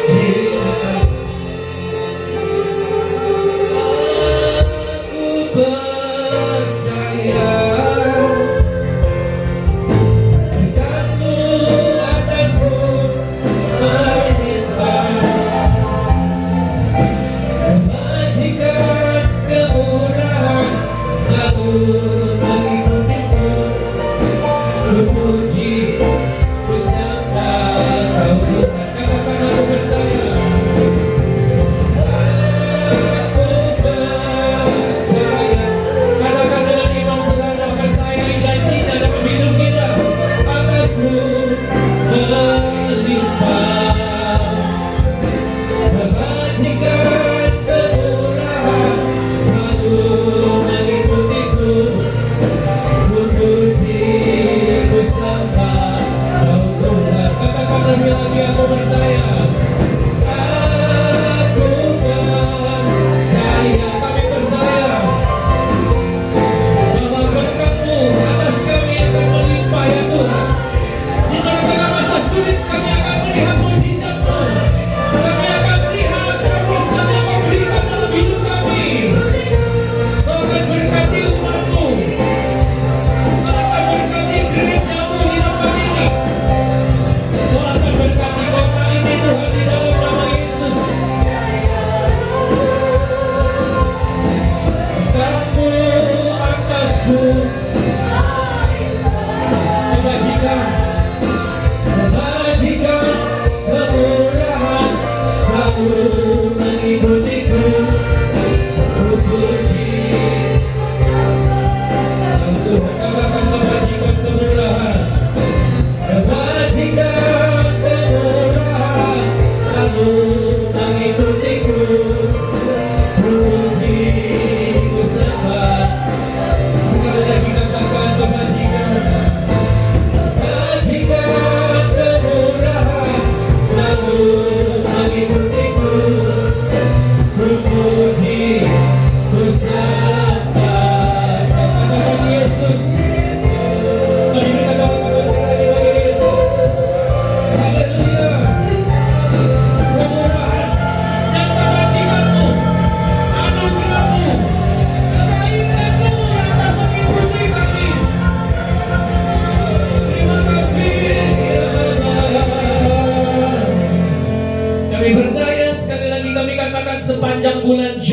Terima kasih. Aku percaya berkat-Mu atasku melimpah. Mengikutiku, ku puji, ku sembah Kau Tuhan.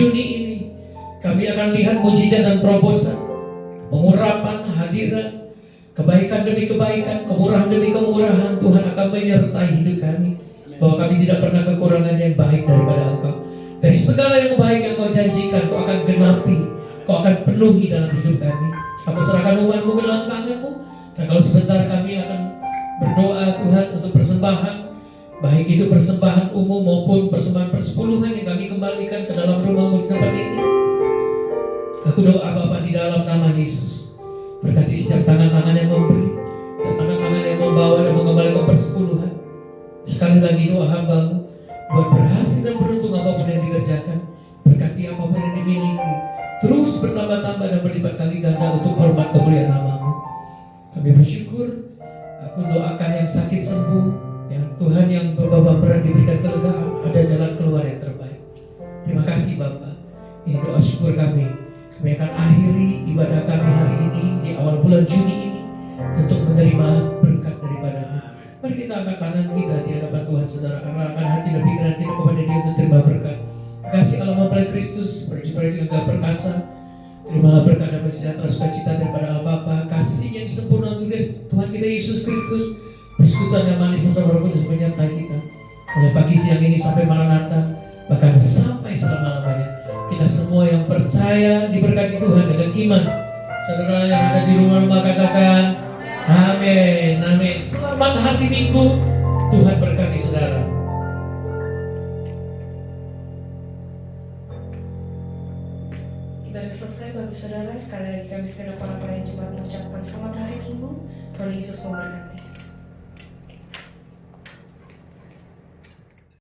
Juni ini kami akan lihat mujizat dan terobosan, pengurapan, hadiran, kebaikan demi kebaikan, kemurahan demi kemurahan. Tuhan akan menyertai hidup kami, bahwa kami tidak pernah kekurangan yang baik daripada Engkau. Dari segala yang baik yang Kau janjikan, Kau akan genapi, Kau akan penuhi dalam hidup kami. Aku serahkan umat-Mu ke dalam tangan-Mu. Dan kalau sebentar kami akan berdoa Tuhan untuk persembahan, baik itu persembahan umum maupun persembahan persepuluhan yang kami kembalikan ke dalam rumah-Mu di tempat ini. Aku doa Bapa di dalam nama Yesus, berkati setiap tangan-tangan yang memberi, setiap tangan-tangan yang membawa dan mengembalikan persepuluhan. Sekali lagi doa hamba-Mu, buat berhasil dan beruntung apapun yang dikerjakan, berkati apapun yang dimiliki, terus bertambah-tambah dan berlipat kali ganda untuk hormat kemuliaan nama-Mu. Kami bersyukur. Aku doakan yang sakit sembuh, yang Tuhan yang beban berat diberikan kelegaan, ada jalan keluar yang terbaik. Terima kasih Bapa. Ini doa syukur kami. Kami akan akhiri ibadah kami hari ini di awal bulan Juni ini untuk menerima berkat daripada-Mu. Mari kita angkat tangan kita di hadapan Tuhan, saudara, arahkan hati dan pikiran kita kepada Dia untuk terima berkat. Kasih Allah mempelai Kristus berjumpa dengan Tuhan perkasa. Terimalah berkat dan sejahtera sukacita daripada Allah Bapa, kasih yang sempurna untuk Tuhan kita Yesus Kristus, persekutuan yang manis bersama Roh Kudus menyertai kita mulai pagi siang ini sampai Maranatha, bahkan sampai selama-lamanya. Kita semua yang percaya diberkati Tuhan dengan iman. Saudara yang ada di rumah-rumah katakan amin, amin. Selamat hari Minggu, Tuhan berkati saudara. Ibadah selesai Bapak Saudara, sekali lagi kami segenap para pelayan jemaat mengucapkan selamat hari Minggu. Tuhan Yesus memberkati.